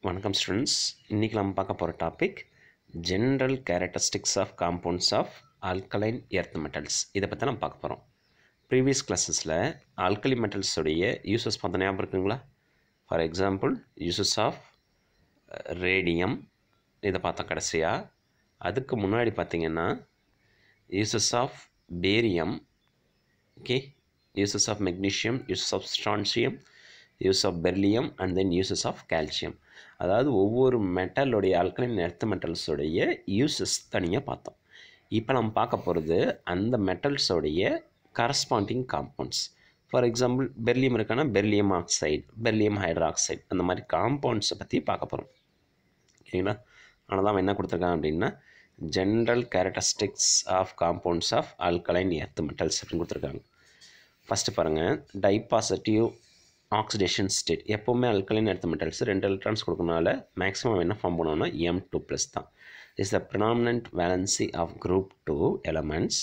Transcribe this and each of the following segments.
வணக்கம் ஸ்டூடெண்ட்ஸ். இன்றைக்கி நம்ம பார்க்க போகிற topic general characteristics of compounds of alkaline earth metals. இதை பற்றி நம்ம பார்க்க போகிறோம். ப்ரீவியஸ் கிளாஸஸில் ஆல்கலி மெட்டல்ஸுடைய யூசஸ் பார்த்த ஞாபகம் இருக்குங்களா? For example uses of radium இதை பார்த்தோம் கடைசியாக. அதுக்கு முன்னாடி பார்த்திங்கன்னா uses of barium, okay, uses of magnesium, uses of strontium, use of beryllium and then uses of calcium. அதாவது ஒவ்வொரு மெட்டலுடைய ஆல்கலைன் எர்த் மெட்டல்ஸோடைய யூசஸ் தனியாக பார்த்தோம். இப்போ நம்ம பார்க்க போகிறது அந்த மெட்டல்ஸோடைய corresponding compounds. For example beryllium இருக்கானா பெர்லியம் ஆக்சைடு, பெர்லியம் ஹைட்ராக்சைடு, அந்த மாதிரி காம்பவுண்ட்ஸை பற்றி பார்க்க போகிறோம். ஓகேங்களா? ஆனால் தான் என்ன கொடுத்துருக்காங்க அப்படின்னா general characteristics of compounds of alkaline earth metals அப்படின்னு கொடுத்துருக்காங்க. ஃபஸ்ட்டு பாருங்கள், டைபாசிட்டிவ் ஆக்சிடேஷன் ஸ்டேட். எப்போவுமே அல்கலைன் எர்த் மெட்டல்ஸ் 2 எலக்ட்ரான்ஸ் கொடுக்கறனால மேக்ஸிமம் என்ன ஃபார்ம் பண்ணுவோம்னா M2+ தான். Is the predominant valency of group 2 elements.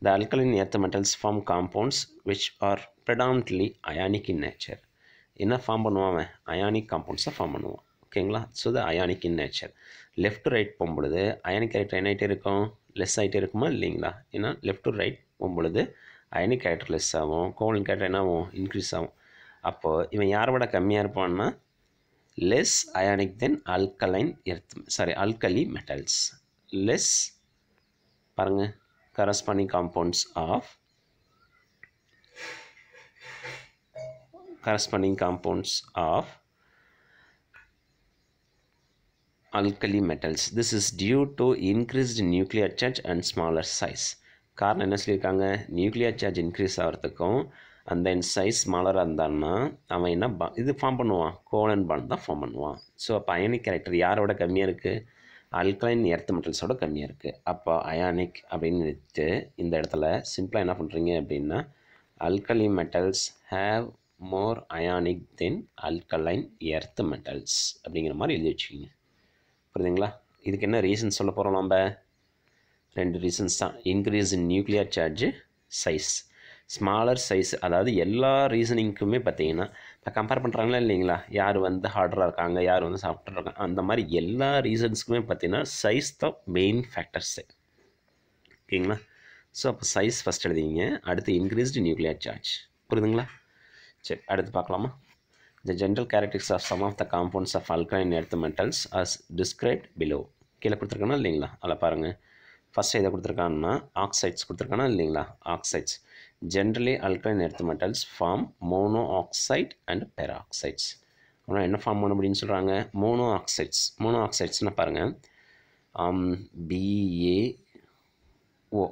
The alkaline earth metals form compounds which are predominantly ionic in nature. என்ன form பண்ணுவாங்க? Ionic காம்பவுண்ட்ஸை form பண்ணுவோம். ஓகேங்களா? So the ionic in nature. Left to right போகும்பொழுது ionic character என்ன ஆகிட்டே இருக்கும்? Less ஆகிட்டே இருக்குமா இல்லைங்களா? ஏன்னா லெஃப்ட் டு ரைட் போகும்பொழுது அயானிக் கேரக்டர் லெஸ் ஆகும், கோவலன்ட் கேரக்டர் என்ன ஆகும்? இன்க்ரீஸ் ஆகும். அப்போது இவன் யாரை விட கம்மியாக இருப்பான்னா less ionic then alkali metals. Less பாருங்கள், corresponding compounds of alkali metals. This is due to increased nuclear charge and smaller size. காரணம் என்ன சொல்லியிருக்காங்க? நியூக்ளியர் சார்ஜ் இன்க்ரீஸ் ஆகிறதுக்கும் அண்ட் தென் சைஸ் ஸ்மாலராக இருந்தான்னா அவன் என்ன இது ஃபார்ம் பண்ணுவான்? கோவலன்ட் பாண்ட் தான் ஃபார்ம் பண்ணுவான். ஸோ அப்போ அயானிக் கேரக்டர் யாரோட கம்மியாக இருக்குது? ஆல்கலைன் எர்த் மெட்டல்ஸோட கம்மியாக இருக்குது. அப்போ அயானிக் அப்படின்னு வச்சு இந்த இடத்துல சிம்பிளாக என்ன பண்ணுறீங்க அப்படின்னா alkali metals have more ionic then alkaline earth metals அப்படிங்கிற மாதிரி எழுதி வச்சுக்கிங்க. புரியுதுங்களா? இதுக்கு என்ன ரீசன் சொல்ல போகிறோம்? நம்ம 2 ரீசன்ஸ் தான். Increase in nuclear charge, size. Smaller size, அதாவது எல்லா ரீசனிங்க்குமே பார்த்தீங்கன்னா இப்போ கம்பேர் பண்ணுறாங்களா இல்லைங்களா? யார் ஹார்டராக இருக்காங்க, யார் சாஃப்டாக இருக்காங்க, அந்த மாதிரி எல்லா ரீசன்ஸுக்குமே பார்த்தீங்கன்னா சைஸ் தான் மெயின் ஃபேக்டர்ஸு. ஓகேங்களா? ஸோ அப்போ சைஸ் ஃபஸ்ட் எழுதிங்க, அடுத்து இன்க்ரீஸ்டு நியூக்ளியர் சார்ஜ். புரியுதுங்களா? சரி, அடுத்து பார்க்கலாமா? The general characteristics of some of the compounds of alkaline earth metals as described below. கீழே கொடுத்துருக்கானா இல்லைங்களா? அதில் பாருங்கள், ஃபஸ்ட்டு எதை கொடுத்துருக்காங்கன்னா ஆக்சைட்ஸ் கொடுத்துருக்கானா இல்லைங்களா? Oxides. Generally alkaline earth metals form monoxide and peroxides. ஆனால் என்ன ஃபார்ம் பண்ண அப்படின்னு சொல்கிறாங்க? மோனோ ஆக்சைட்ஸ்னால் பாருங்கள், BaO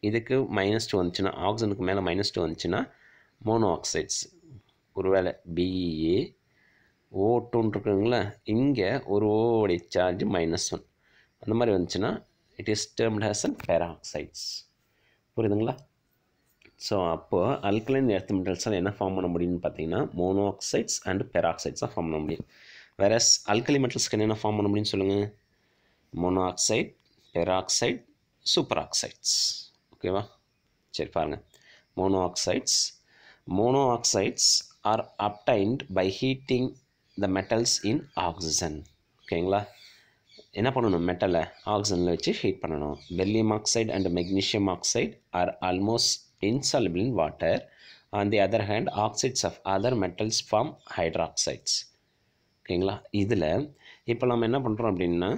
இதுக்கு -2 வந்துச்சுன்னா, ஆக்சிஜனுக்கு மேலே -2 வந்துச்சுன்னா மோனோ ஆக்சைட்ஸ். ஒருவேளை BaO2 இருக்குங்களா, இங்கே ஒரு ஓடைய சார்ஜ் -1 அந்த மாதிரி வந்துச்சுன்னா it is termed as an peroxides. புரியுதுங்களா? ஸோ அப்போது அல்கலைன் எர்த் மெட்டல்ஸால் என்ன ஃபார்ம் பண்ண முடியும்னு பார்த்தீங்கன்னா மோனோ ஆக்சைட்ஸ் அண்ட் பெராக்சைட்ஸாக ஃபார்ம் பண்ண முடியும். வேறு ஆல்கலி மெட்டல்ஸ்க்கு என்ன ஃபார்ம் பண்ண முடியும்னு சொல்லுங்கள்? Mono oxide, peroxide, super oxides. ஓகேவா? சரி பாருங்கள், mono oxides are obtained by heating the metals in oxygen. ஓகேங்களா? என்ன பண்ணணும்? மெட்டலை ஆக்சிஜனில் வச்சு ஹீட் பண்ணணும். Beryllium oxide and magnesium oxide are almost insoluble in water. On the other hand, oxides of other metals form hydroxides. ஓகேங்களா? இதில் இப்போ நம்ம என்ன பண்ணுறோம் அப்படின்னா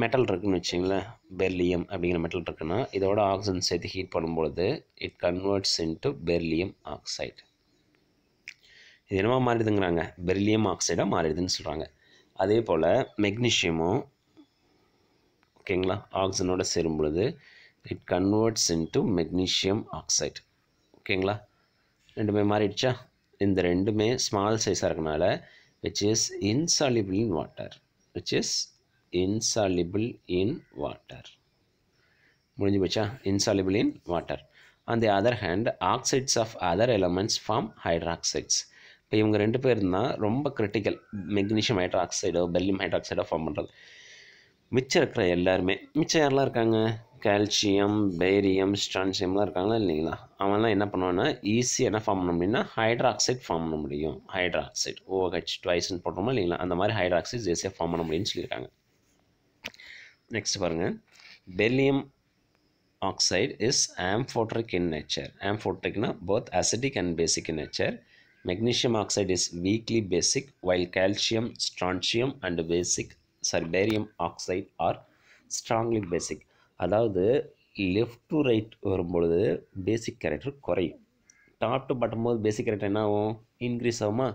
மெட்டல் இருக்குதுன்னு வச்சிங்களேன், பெர்லியம் அப்படிங்கிற மெட்டல் இருக்குன்னா இதோட ஆக்சிஜன் சேர்த்து ஹீட் பண்ணும்பொழுது it converts into beryllium oxide. இது என்னவா மாறிடுதுங்கிறாங்க? பெர்லியம் ஆக்சைடாக மாறிடுதுன்னு சொல்கிறாங்க. அதே போல் மெக்னீஷியமும் ஓகேங்களா ஆக்சிஜனோட சேரும் பொழுது it converts into magnesium oxide. ஓகேங்களா? ரெண்டுமே மாறிடுச்சா? இந்த ரெண்டுமே ஸ்மால் சைஸாக இருக்கனால which is insoluble in water. முடிஞ்சு போச்சா? Insoluble in water. On the other hand, oxides of other elements form hydroxides. இப்போ இவங்க 2 பேர் இருந்தால் ரொம்ப கிரிட்டிக்கல், மெக்னீஷியம் ஹைட்ராக்சைடோ பெர்லியம் ஹைட்ராக்சைடோ ஃபார்ம் பண்ணுறது. மிச்சம் இருக்கிற எல்லாருமே மிச்சம் யாரெல்லாம் இருக்காங்க, கால்சியம், பேரியம், ஸ்ட்ரான்சியம்லாம் இருக்காங்களா இல்லைங்களா, அவன்லாம் என்ன பண்ணுவான்னா ஈஸியாக என்ன ஃபார்ம் பண்ண முடியும்னா ஹைட்ராக்சைடு ஃபார்ம் பண்ண முடியும். ஹைட்ராக்சைடு OH ட்வைஸ்ன்னு போட்டோமா இல்லைங்களா, அந்த மாதிரி ஹைட்ராக்சைடு ஈஸியாக ஃபார்ம் பண்ண முடியும்னு சொல்லியிருக்காங்க. நெக்ஸ்ட் பாருங்கள், beryllium oxide is amphoteric in nature. Amphoteric na both acidic and basic in nature. Magnesium oxide is weakly basic, while calcium, strontium and barium oxide are strongly basic. அதாவது left to right வரும்பொழுது பேசிக் character குறையும், top to bottom போது பேசிக் character என்ன ஆகும், increase ஆகுமா.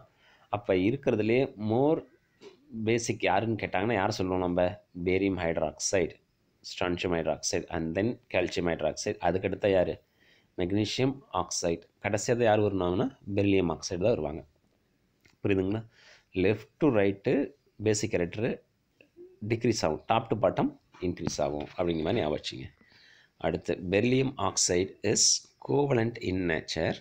அப்போ இருக்கிறதுலே மோர் பேசிக் யாருன்னு கேட்டாங்கன்னா யார் சொல்லுவோம் நம்ம, barium hydroxide, strontium hydroxide and then calcium hydroxide. அதுக்கடுத்த யார், மெக்னீஷியம் ஆக்சைடு. கடைசியாக யார் வருவாங்கன்னா பெரிலியம் ஆக்சைடு தான் வருவாங்க. புரியுதுங்களா. Left to right basic character decrease ஆகும், டாப் டு பாட்டம் இன்க்ரீஸ் ஆகும் அப்படிங்கிற மாதிரி ஞாபகம் வச்சுங்க. அடுத்து beryllium oxide is covalent in nature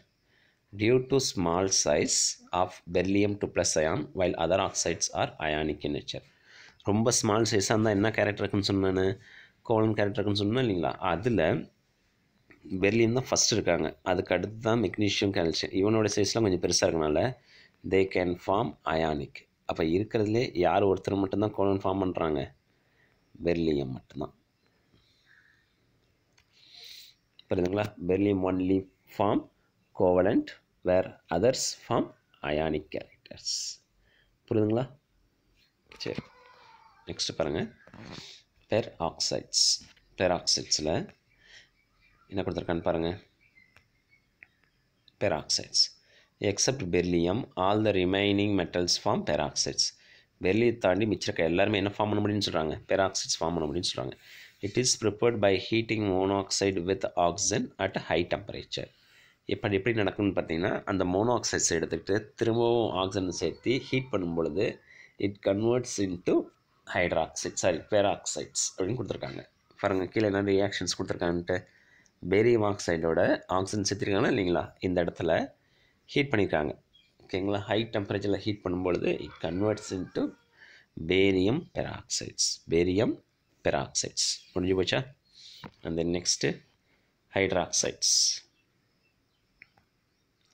due to small size of beryllium 2+ ion while other oxides are ionic in nature. ரொம்ப ஸ்மால் சைஸாக இருந்தால் என்ன கேரக்டர் இருக்குன்னு சொன்னேன்னு, கோவலண்ட் கேரக்டர் இருக்குன்னு சொன்னேன் இல்லைங்களா. அதில் பெரிலியம் தான் ஃபஸ்ட் இருக்காங்க, அதுக்கு அடுத்து தான் மெக்னீஷியம், கால்சியம். இவனோட சைஸ்லாம் கொஞ்சம் பெருசாக இருக்கனால தே கேன் ஃபார்ம் அயானிக். அப்போ இருக்கிறதுலே யார் ஒருத்தர் மட்டும்தான் கோவலண்ட் ஃபார்ம் பண்ணுறாங்க, பெரிலியம் மட்டும்தான். புரியுதுங்களா. Beryllium only form covalent where others form ionic characters. புரியுதுங்களா. சரி, நெக்ஸ்ட் பாருங்கள், பெராக்சைட்ஸ். பெராக்சைட்ஸில் என்ன கொடுத்துருக்கான்னு பாருங்கள். Peroxides except beryllium all the remaining metals form peroxides. Beryllium தாண்டி மிச்சிருக்க எல்லாருமே என்ன ஃபார்ம் பண்ண முடியும்னு சொல்கிறாங்க, பெராக்சைட்ஸ் ஃபார்ம் பண்ண முடியும்னு சொல்கிறாங்க. It is prepared by heating monoxide with oxygen at high temperature. இப்போ எப்படி நடக்கும்னு பார்த்தீங்கன்னா, அந்த மோனோஆக்சைட்ஸ் எடுத்துக்கிட்டு திரும்பவும் ஆக்சிஜன் சேர்த்து ஹீட் பண்ணும் பொழுது இட் கன்வெர்ட்ஸ் இன்ட்டு பெராக்சைட்ஸ் அப்படின்னு கொடுத்துருக்காங்க. பாருங்கள் கீழே என்ன ரியாக்ஷன்ஸ் கொடுத்துருக்காங்கன்ட்டு. பேரியம் ஆக்சைடோட ஆக்சிஜன் சேர்த்துருக்காங்களா இல்லைங்களா, இந்த இடத்துல ஹீட் பண்ணியிருக்காங்க. ஓகேங்களா. ஹை டெம்பரேச்சரில் ஹீட் பண்ணும்பொழுது it converts into barium peroxides. Barium peroxides முடிஞ்சு போச்சா. அந்த நெக்ஸ்ட்டு ஹைட்ராக்சைட்ஸ்.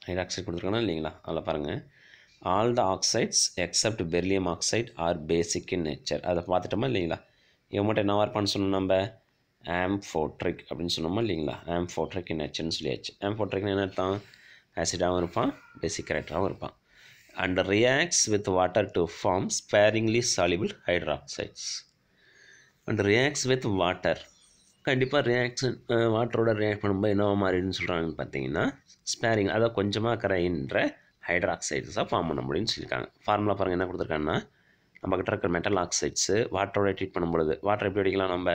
ஹைட்ராக்சைடு கொடுத்துருக்காங்கன்னா இல்லைங்களா, அதில் பாருங்கள், all the oxides except beryllium oxide are basic in nature. அதை பார்த்துட்டோமா இல்லைங்களா. இவன் மட்டும் என்ன இருப்பான்னு சொன்னோம் நம்ம, ஆம்ஃபோட்ரிக் அப்படின்னு சொன்னோமா இல்லைங்களா. ஆம்ஃபோட்ரிக் இன் நேச்சர்னு சொல்லியாச்சு. ஆம்ஃபோட்ரிக்னு என்ன அர்த்தம், ஆசிடாகவும் இருப்பான், பேசிக் கேரக்டராகவும் இருப்பான். And reacts with water to form sparingly soluble hydroxides. And reacts with water, கண்டிப்பாக ரியாக்ஷன் வாட்டரோட ரியாக்ட் பண்ணும்போது என்னவா மாறிடுன்னு சொல்கிறாங்கன்னு பார்த்தீங்கன்னா ஸ்பேரிங், அதாவது கொஞ்சமாக கரையின்ற ஹைட்ராக்சைட்ஸாக ஃபார்ம் பண்ண முடியும்னு சொல்லியிருக்காங்க. ஃபார்முலா பாருங்கள் என்ன கொடுத்துருக்காங்கன்னா, நம்மக்கிட்ட இருக்கிற மெட்டல் ஆக்சைட்ஸு வாட்டரோட ட்ரீட் பண்ணும்பொழுது வாட்டர் எப்படி அடிக்கலாம், நம்ம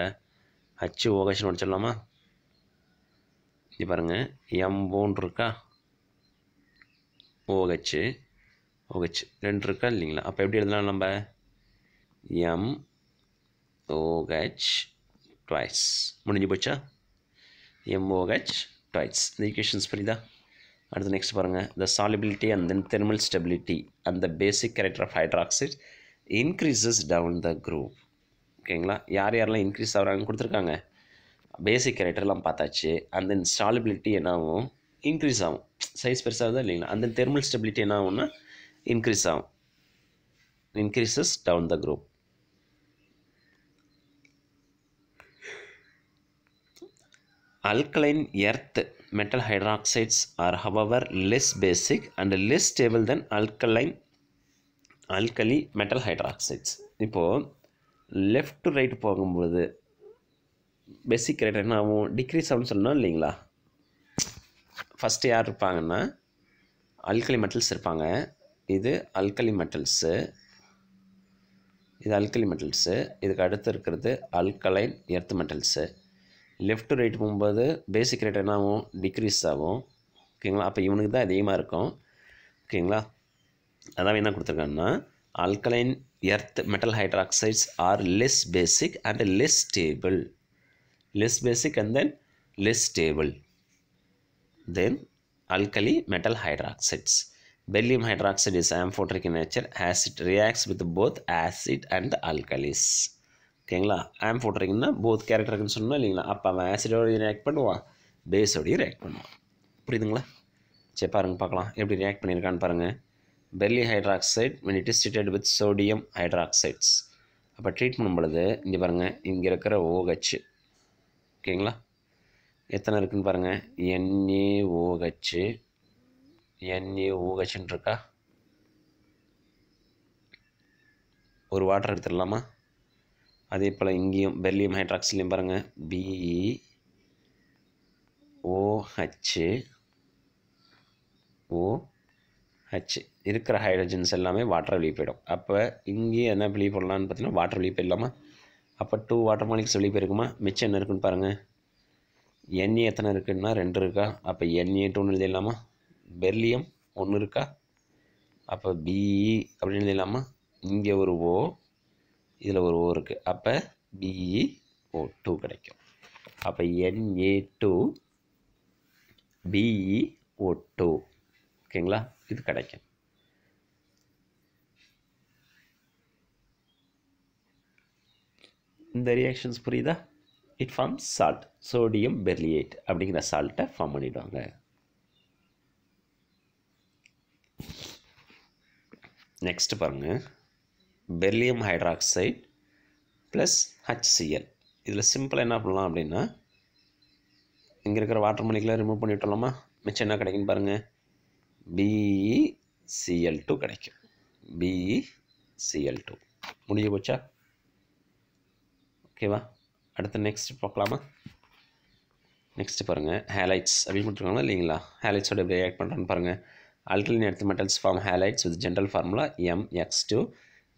HOHன்னு அடிச்சிடலாமா. இது பாருங்கள், M1 இருக்கா, OH 2 இருக்கா இல்லைங்களா. அப்போ எப்படி எழுதலாம் நம்ம, MOH twice. முடிஞ்சு போச்சா, MOH twice. இந்த ஈக்குவேஷன்ஸ் புரியுதா. அடுத்து நெக்ஸ்ட் பாருங்கள், the solubility and then thermal stability and the basic character of hydroxide increases down the group. ஓகேங்களா. யார் யாரெல்லாம் இன்க்ரீஸ் ஆகிறாங்கன்னு கொடுத்துருக்காங்க, பேசிக் கேரக்டர்லாம் பார்த்தாச்சு. அண்ட் தென் சாலிபிலிட்டி என்ன ஆகும், இன்க்ரீஸ் ஆகும், சைஸ் பெருசாகுதா இல்லைங்களா. அந்த தெர்மல் ஸ்டெபிலிட்டி என்ன ஆகும்னா இன்க்ரீஸ் ஆகும், increases down the group. Alkaline earth metal hydroxides are however less basic and less stable than alkali metal hydroxides. இப்போது லெஃப்ட் டு ரைட் போகும்போது பேசிக் ரேட் என்ன ஆகும், டிக்ரீஸ் ஆகும்னு சொன்னோம் இல்லைங்களா. ஃபஸ்ட்டு யார் இருப்பாங்கன்னா அல்கலி மெட்டல்ஸ் இருப்பாங்க. இது அல்கலி மெட்டல்ஸு, இதுக்கு அடுத்து இருக்கிறது alkaline earth metals. Left to right போகும்போது பேசிக் ரேட் என்ன ஆகும், டிக்ரீஸ் ஆகும். ஓகேங்களா. அப்போ இவனுக்கு தான் அதிகமாக இருக்கும். ஓகேங்களா. அதான் என்ன கொடுத்துருக்காங்கன்னா, alkaline earth metal hydroxides are less basic and less stable. Less basic and then less stable than alkali metal hydroxides. Beryllium hydroxide is amphoteric in nature as it reacts with both acid and alkalis. ஓகேங்களா. ஆம் போட்டுறீங்கன்னா both character இருக்குன்னு சொன்னால் இல்லைங்களா, அப்போ அவன் ஆசிடோடையும் react பண்ணுவான், பேஸோடையும் react பண்ணுவான். புரியுதுங்களா? சரி பாருங்கள் பார்க்கலாம் எப்படி ரியாக்ட் பண்ணியிருக்கான்னு பாருங்கள். Beryllium hydroxide when it is treated with sodium hydroxides. அப்போ ட்ரீட் பண்ணும் பொழுது இங்கே பாருங்கள், இங்கே இருக்கிற OH ஓகேங்களா, எத்தனை இருக்குதுன்னு பாருங்கள், NaOHன்னு இருக்கா. ஒரு வாட்டர் எடுத்துடலாமா. அதே போல் இங்கேயும் பெர்லியம் ஹைட்ராக்சைட்லையும் பாருங்கள், BeOH இருக்கிற ஹைட்ரஜன்ஸ் எல்லாமே வாட்டர் வெளியே போயிடும். அப்போ இங்கேயும் என்ன வெளியே போடலான்னு பார்த்தீங்கன்னா வாட்டர் வெளியே போயிடலாமா. அப்போ 2 வாட்டர் மாலிக்ஸ் வெளியே போயிருக்குமா. மிச்சம் என்ன இருக்குன்னு பாருங்கள், Na எத்தனை இருக்குன்னா 2 இருக்கா. அப்போ Na2ன்னு எழுதிடலாமா. பெர்லியம் 1 இருக்கா. அப்போ Be அப்படின்னு எழுதிடலாமா. இங்கே ஒரு O, இதில் ஒரு O இருக்குது. அப்போ BeO2 கிடைக்கும். அப்போ Na2 BeO2 ஓகேங்களா, இது கிடைக்கும். இந்த ரியாக்ஷன்ஸ் புரியுதா. இட் ஃபார்ம்ஸ் சால்ட், சோடியம் பெர்லியேட் அப்படிங்கிற சால்ட்டை ஃபார்ம் பண்ணிவிடுவாங்க. நெக்ஸ்ட் பாருங்கள், பெர்லியம் ஹைட்ராக்சைடு ப்ளஸ் HCl. இதில் சிம்பிளாக என்ன பண்ணலாம் அப்படின்னா, இங்கே இருக்கிற வாட்டர் மாலிகுலை ரிமூவ் பண்ணி விட்டலாமா. மிச்சம் என்ன கிடைக்குன்னு பாருங்கள், BeCl2 கிடைக்கும். BeCl2 முடிஞ்சு போச்சா. ஓகேவா. அடுத்து நெக்ஸ்ட் பார்க்கலாமா. நெக்ஸ்ட் பாருங்கள், ஹேலைட்ஸ் அப்படின்னு கொடுத்துருக்காங்களா இல்லைங்களா. ஹேலைட்ஸோட எப்படி ரியாக்ட் பண்ணுறான்னு பாருங்கள். Alkaline earth metals form halides with general formula MX2.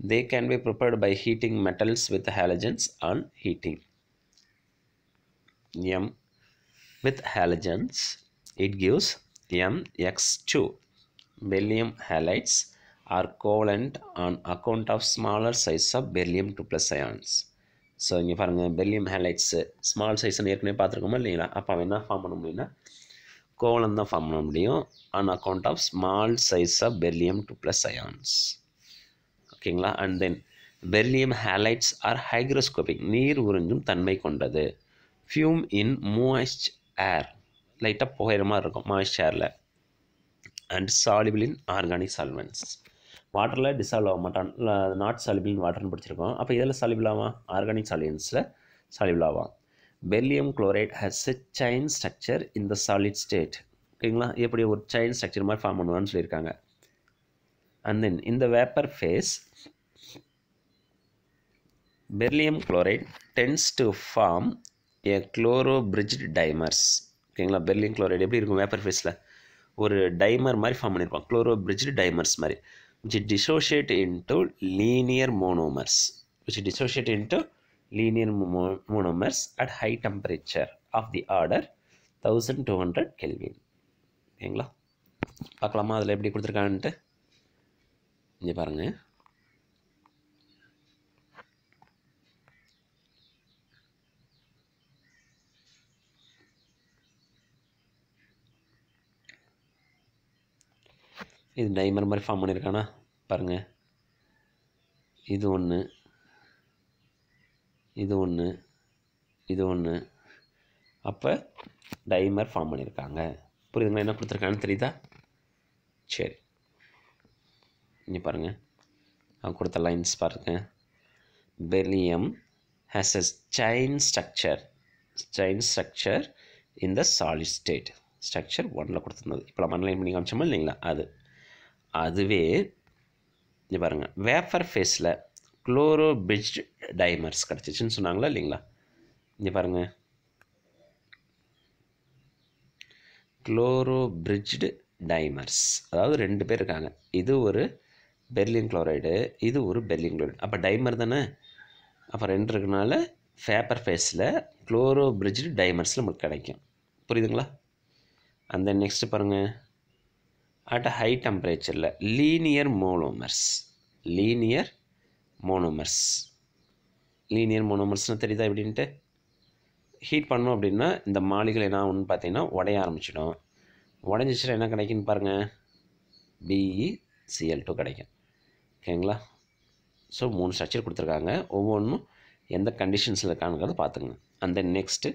They can be prepared by heating metals with halogens on heating. M with halogens, it gives MX2. Beryllium halides are covalent on account of smaller size of beryllium 2+ ions. So இங்கே பாருங்கள், beryllium ஹேலைட்ஸு small சைஸ்ன்னு ஏற்கனவே பார்த்துருக்கோமா இல்லைங்களா. அப்போ அவன் என்ன form பண்ண முடியும்னா கோவலன் தான் ஃபார்ம் பண்ண முடியும் on account of small size of beryllium 2+ ions. ஓகேங்களா. And then beryllium halides are hygroscopic, நீர் உறிஞ்சும் தன்மை கொண்டது. ஃபியூம் இன் மூய்ஸ்ட் ஏர், லைட்டாக புகையிற மாதிரி இருக்கும் மாய்ஸ்ட் ஏரில். And soluble in organic solvents, வாட்டரில் டிசால்வ் ஆக மாட்டான், நாட் சாலிபிள் இன் வாட்டர்னு படிச்சிருக்கோம். அப்போ இதில் சாலிபிள் ஆவான், ஆர்கானிக் சாலியன்ஸில் சாலிபிள் ஆவான். Beryllium chloride has a chain structure in the solid state. ஓகேங்களா, எப்படி ஒரு செயின் ஸ்ட்ரக்சர் மாதிரி ஃபார்ம் பண்ணுவான்னு சொல்லியிருக்காங்க. அண்ட் தென் இந்த vapour phase beryllium chloride tends to form a chloro bridged dimers. ஓகேங்களா, பெர்லியம் குளோரைட் எப்படி இருக்கும் வேப்பர் ஃபேஸில் ஒரு டைமர் மாதிரி ஃபார்ம் பண்ணியிருப்பான், குளோரோ பிரிட்ஜ்டு டைமர்ஸ் மாதிரி. which dissociate into linear monomers, at high temperature of the order 1200 Kelvin. ஓகேங்களா, பார்க்கலாமா அதில் எப்படி கொடுத்துருக்கான்ட்டு. இங்கே பாருங்கள், இது டைமர் மாதிரி ஃபார்ம் பண்ணியிருக்கானா பாருங்கள். இது ஒன்று, இது ஒன்று, இது ஒன்று. அப்போ டைமர் ஃபார்ம் பண்ணியிருக்காங்க. புரியுதுங்களா, என்ன கொடுத்துருக்கான்னு தெரியுதா. சரி, இங்கே பாருங்கள், அவங்க கொடுத்த லைன்ஸ் பாருங்கள். Beryllium has a chain structure in the solid state. Structure 1ல் கொடுத்துருந்தது, இப்போ நம்ம அனலைன் பண்ணி காமிச்சோமா இல்லைங்களா. அதுவே இங்கே பாருங்கள், வேப்பர் ஃபேஸில் குளோரோ பிரிட்ஜ்டு டைமர்ஸ் கிடச்சிச்சின்னு சொன்னாங்களா இல்லைங்களா. இங்கே பாருங்கள், குளோரோ பிரிட்ஜ்டு டைமர்ஸ், அதாவது 2 பேர் இருக்காங்க. இது ஒரு பெர்லியம் குளோரைடு, இது ஒரு பெர்லியம் குளோரைடு. அப்போ டைமர் தானே, அப்போ 2 இருக்கனால வேப்பர் ஃபேஸில் குளோரோ பிரிட்ஜ்டு டைமர்ஸில் நமக்கு கிடைக்கும். புரியுதுங்களா. அந்த நெக்ஸ்ட்டு பாருங்கள், at a high temperature linear monomers தெரியுதா எப்படின்ட்டு. ஹீட் பண்ணோம் அப்படின்னா இந்த மாலிகுல் என்ன ஒன்று பார்த்தீங்கன்னா உடைய ஆரம்பிச்சிடும். உடஞ்சிச்சுன்னா என்ன கிடைக்குன்னு பாருங்கள், BeCl2 கிடைக்கும். ஓகேங்களா. ஸோ 3 ஸ்ட்ரக்சர் கொடுத்துருக்காங்க, ஒவ்வொன்றும் எந்த கண்டிஷன்ஸில் இருக்காங்கிறத பார்த்துங்க. And then next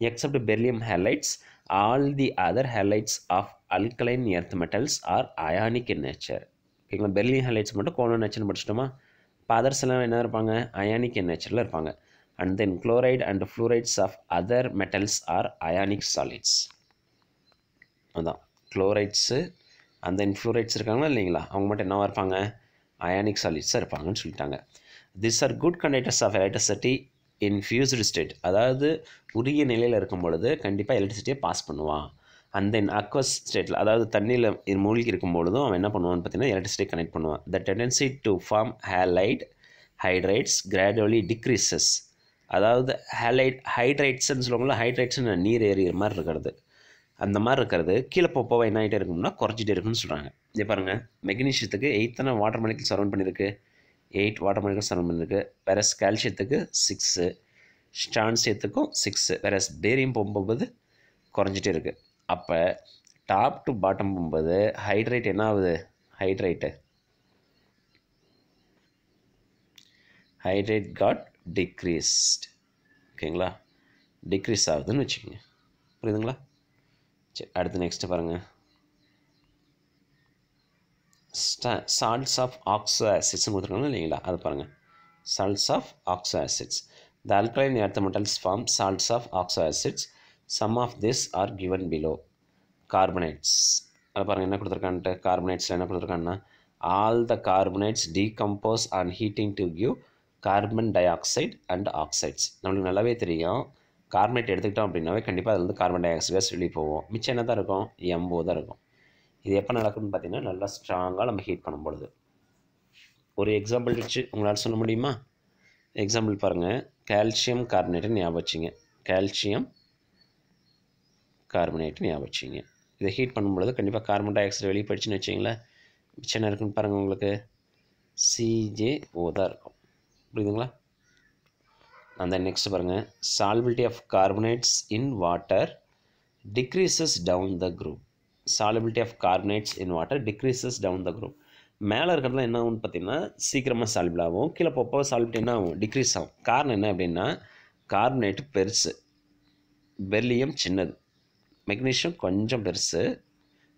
except beryllium halides all the other halides of alkaline earth metals are ionic in nature. ஓகேங்களா, பெரிலியம் ஹேலைட்ஸ் மட்டும் கோலோ நேச்சர்னு படிச்சிட்டோமா. இப்போ அதர்ஸ் எல்லாம் என்ன இருப்பாங்க, அயானிக் இன் நேச்சரில் இருப்பாங்க. And then chloride and fluorides of other metals are ionic solids. அதுதான் குளோரைட்ஸு அண்ட் தென் ஃப்ளூரைட்ஸ் இருக்காங்களா இல்லைங்களா, அவங்க மட்டும் என்னவாக இருப்பாங்க, அயானிக் சாலிட்ஸாக இருப்பாங்கன்னு சொல்லிட்டாங்க. This are good conductors of electricity in fused state. அதாவது உரிய நிலையில் இருக்கும் பொழுது கண்டிப்பாக எலக்ட்ரிசிட்டியை பாஸ் பண்ணுவான். அண்ட் தென் அக்வஸ் ஸ்டேட்டில், அதாவது தண்ணியில் மூழ்கி இருக்கும் பொழுதும் அவன் என்ன பண்ணுவான்னு பார்த்தீங்கன்னா எலக்ட்ரிசிட்டி கனெக்ட் பண்ணுவான். The tendency to form halide hydrides gradually decreases. அதாவது ஹைட்ரைட்ஸ்ன்னு சொல்லுவாங்களா, ஹைட்ரைட்ஸ்னு நீர் ஏறிய மாதிரி இருக்கிறது, அந்த மாதிரி இருக்கிறது கீழே போக என்ன ஆகிட்டே இருக்கும்னா குறைஞ்சிட்டே இருக்குன்னு சொல்கிறாங்க. இதே பாருங்கள், மெக்னீஷியத்துக்கு 8 வாட்டர் மாலிகுல் சரௌண்ட் பண்ணியிருக்கு, 8 வாட்டர் மாலிகுல் சரௌண்ட் பண்ணியிருக்கு. வேற கால்சியத்துக்கு 6, ஸ்டான்சியத்துக்கும் 6, வேற பேரியம் போகும்போது குறைஞ்சிட்டே இருக்குது. அப்போ டாப் டு பாட்டம் போகும்போது ஹைட்ரேட் என்ன ஆகுது, ஹைட்ரேட் காட் டிக்ரீஸ்ட். ஓகேங்களா, டிக்ரீஸ் ஆகுதுன்னு வச்சுக்கோங்க. புரியுதுங்களா? சரி, அடுத்து நெக்ஸ்ட்டு பாருங்கள். சால்ட்ஸ் ஆஃப் ஆக்சோ ஆசிட்ஸ்னு கொடுத்துருக்காங்க இல்லைங்களா, அது பாருங்கள். Salts of oxo acids. The alkaline earth metals form salts of oxo acids. Some of this are given below. Carbonates, அது பாருங்கள் என்ன கொடுத்துருக்கான்ட்டு. கார்பனேட்ஸில் என்ன கொடுத்துருக்காங்கன்னா, all the carbonates decompose on heating to give carbon dioxide and oxides. நம்மளுக்கு நல்லாவே தெரியும், கார்பனேட் எடுத்துக்கிட்டோம் அப்படின்னாவே கண்டிப்பாக அதில் வந்து கார்பன் டை ஆக்சைடு கேஸ் வெளியே போவோம். மிச்சம் என்ன தான் இருக்கும், எம்போ தான் இருக்கும். இது எப்போ நடக்குதுன்னு பார்த்தீங்கன்னா நல்லா ஸ்ட்ராங்காக நம்ம ஹீட் பண்ணும்பொழுது. ஒரு எக்ஸாம்பிள் வச்சு உங்களால் சொல்ல முடியுமா? எக்ஸாம்பிள் பாருங்கள், கால்சியம் கார்பனேட்டு ஞாபகம் வச்சிங்க. கால்சியம் கார்பனேட்டு ஞாபகம் வச்சிங்க. இதை ஹீட் பண்ணும்பொழுது கண்டிப்பாக கார்பன் டை ஆக்சைடு வெளியே போயிடுச்சுன்னு வச்சிங்களேன். மிச்சம் என்ன இருக்குன்னு பாருங்கள், உங்களுக்கு CaO தான் இருக்கும். புரியுதுங்களா? அந்த நெக்ஸ்ட் பாருங்கள், solubility of carbonates in water decreases down the group. Solubility of carbonates in water decreases down the group. மேலே இருக்கிறதுலாம் என்ன ஆகும்னு பார்த்தீங்கன்னா சீக்கிரமாக சால்பிள் ஆகும், கீழே போக சால்பிலிட்டி என்ன ஆகும், டிக்ரீஸ் ஆகும். காரணம் என்ன அப்படின்னா, கார்பனேட்டு பெருசு, பெர்லியம் சின்னது, மெக்னீஷியம் கொஞ்சம் பெருசு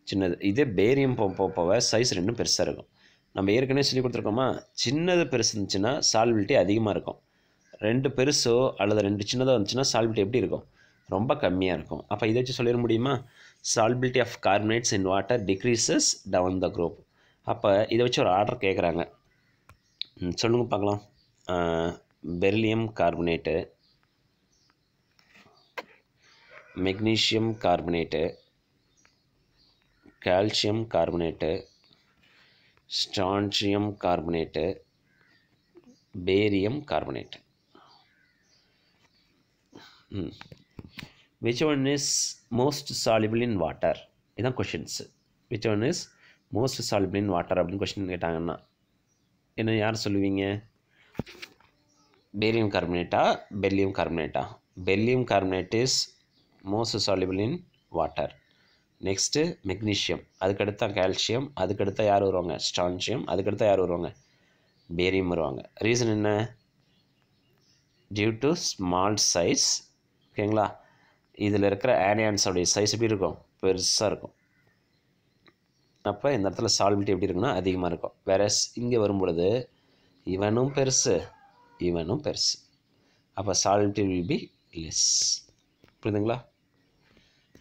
சின்னது. இதே பேரியம் போக சைஸ் ரெண்டும் பெருசாக இருக்கும். நம்ம ஏற்கனவே சொல்லி கொடுத்துருக்கோமா, சின்னது பெருசு இருந்துச்சுன்னா சால்பிலிட்டி அதிகமாக இருக்கும், 2 பெருசோ அல்லது 2 சின்னதாக இருந்துச்சுன்னா சால்பிலிட்டி எப்படி இருக்கும், ரொம்ப கம்மியாக இருக்கும். அப்போ இதை வச்சு சொல்லிட முடியுமா, solubility of carbonates in water decreases down the group. அப்போ இதை வச்சு ஒரு ஆர்டர் கேட்குறாங்க, சொல்லுங்க பார்க்கலாம். Beryllium carbonate, magnesium carbonate, calcium carbonate, strontium carbonate, barium carbonate. which one is most soluble in water? இதான் questions. which one is most soluble in water அப்படின்னு question கேட்டாங்கன்னா என்ன யார் சொல்லுவீங்க? பேரியம் கார்பனேட்டா, பெர்லியம் கார்பனேட்டா? Beryllium carbonate is most soluble in water. Next magnesium, அதுக்கடுத்தா calcium, அதுக்கடுத்தா யார் வருவாங்க, ஸ்டான்சியம், அதுக்கடுத்தா யார் வருவாங்க, பேரியம் வருவாங்க. ரீசன் என்ன, டியூ டு ஸ்மால் சைஸ். ஓகேங்களா, இதில் இருக்கிற ஆனியான்ஸோடைய சைஸ் எப்படி இருக்கும், பெருசாக இருக்கும். அப்போ இந்த இடத்துல சால்பிலிட்டி எப்படி இருக்குன்னா அதிகமாக இருக்கும். வேற இங்கே வரும்பொழுது இவனும் பெருசு இவனும் பெருசு, அப்போ சால்பிலிட்டி வில் பி லெஸ். புரியுதுங்களா?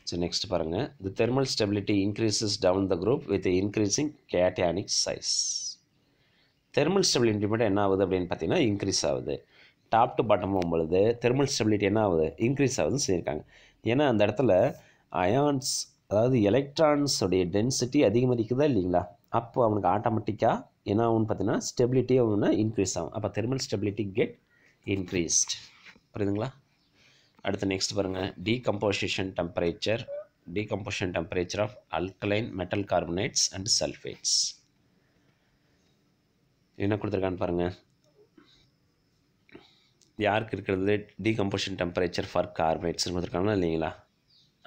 ஸோ நெக்ஸ்ட் பாருங்கள், the thermal stability increases down the group with increasing cationic size. Thermal stability மட்டும் என்ன ஆகுது அப்படின்னு பார்த்தீங்கன்னா இன்க்ரீஸ் ஆகுது. டாப் டு பாட்டம் போகும்பொழுது தெர்மல் ஸ்டெபிலிட்டி என்ன ஆகுது, இன்க்ரீஸ் ஆகுதுன்னு சொல்லியிருக்காங்க. ஏன்னா அந்த இடத்துல அயான்ஸ், அதாவது எலக்ட்ரான்ஸோடைய டென்சிட்டி அதிகமதிக்குதா இல்லைங்களா, அப்போ அவனுக்கு ஆட்டோமேட்டிக்காக என்ன ஆகும்னு பார்த்தீங்கன்னா ஸ்டெபிலிட்டி ஆகும்னா இன்க்ரீஸ் ஆகும். அப்போ தெர்மல் ஸ்டெபிலிட்டி கெட் இன்க்ரீஸ்ட். புரியுதுங்களா? அடுத்து நெக்ஸ்ட் பாருங்கள், decomposition temperature of alkaline metal carbonates and sulphates. என்ன கொடுத்துருக்கான்னு பாருங்கள். யாருக்கு இருக்கிறது டீகம்போசிஷன் டெம்பரேச்சர் ஃபார் கார்பனேட்ஸ்னு கொடுத்துருக்காங்களா இல்லைங்களா,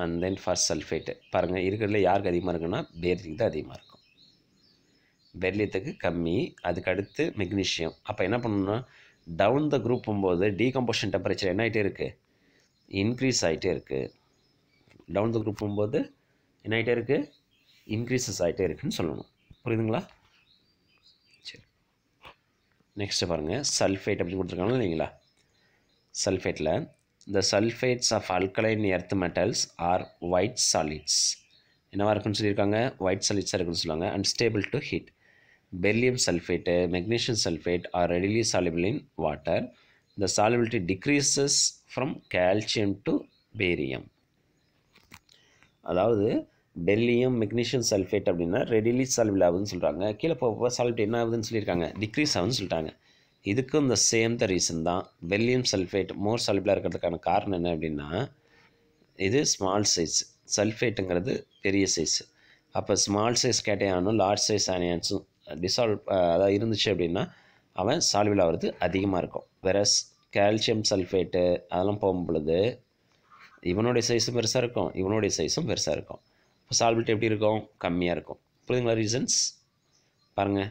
அண்ட் தென் ஃபார் சல்ஃபேட்டு. பாருங்கள் இருக்கிறதுல யாருக்கு அதிகமாக இருக்குன்னா பேரியம் தான் அதிகமாக இருக்கும், பெர்லியத்துக்கு கம்மி, அதுக்கு அடுத்து மெக்னீஷியம். அப்போ என்ன பண்ணணும்னா டவுன் த குரூப் போகும்போது டீகம்போஷன் டெம்பரேச்சர் என்ன ஆகிட்டே இருக்குது, இன்க்ரீஸ் ஆகிட்டே இருக்குது. டவுன் த குரூப் போகும்போது என்ன ஆகிட்டே இருக்குது, இன்க்ரீசஸ் ஆகிட்டே இருக்குதுன்னு சொல்லணும். புரியுதுங்களா? சரி, நெக்ஸ்ட்டு பாருங்கள், சல்ஃபேட் அப்படின்னு கொடுத்துருக்காங்க இல்லைங்களா. சல்ஃபேட்டில் the sulfates of alkaline earth metals are white solids. என்னவா இருக்குன்னு சொல்லியிருக்காங்க, ஒயிட் சாலிட்ஸாக இருக்குன்னு சொல்லுவாங்க. Unstable to heat. Beryllium sulphate, magnesium sulphate are readily soluble in water. The solubility decreases from calcium to barium. அதாவது பெரிலியம் மெக்னீஷியம் சல்ஃபேட் அப்படின்னா readily soluble ஆகுதுன்னு சொல்கிறாங்க. கீழே போக சால்ட் என்ன ஆகுதுன்னு சொல்லியிருக்காங்க, டிக்ரீஸ் ஆகுதுன்னு சொல்லிட்டாங்க. இதுக்கும் இந்த சேம் த ரீசன் தான். பெரிலியம் சல்ஃபேட் மோர் சாலிபிளாக இருக்கிறதுக்கான காரணம் என்ன அப்படின்னா, இது ஸ்மால் சைஸ், சல்ஃபேட்டுங்கிறது பெரிய சைஸு. அப்போ ஸ்மால் சைஸ் கேட்டையானும் லார்ஜ் சைஸ் அயன்ஸும் டிசால்வ் அதாவது இருந்துச்சு அப்படின்னா அவன் சாலிபிள் ஆகிறது அதிகமாக இருக்கும். வேற கால்சியம் சல்ஃபேட்டு அதெல்லாம் போகும் பொழுது இவனுடைய சைஸும் பெருசாக இருக்கும், இவனுடைய சைஸும் பெருசாக இருக்கும். இப்போ சாலிபிலிட்டி எப்படி இருக்கும், கம்மியாக இருக்கும். புரியுதுங்களா ரீசன்ஸ் பாருங்கள்.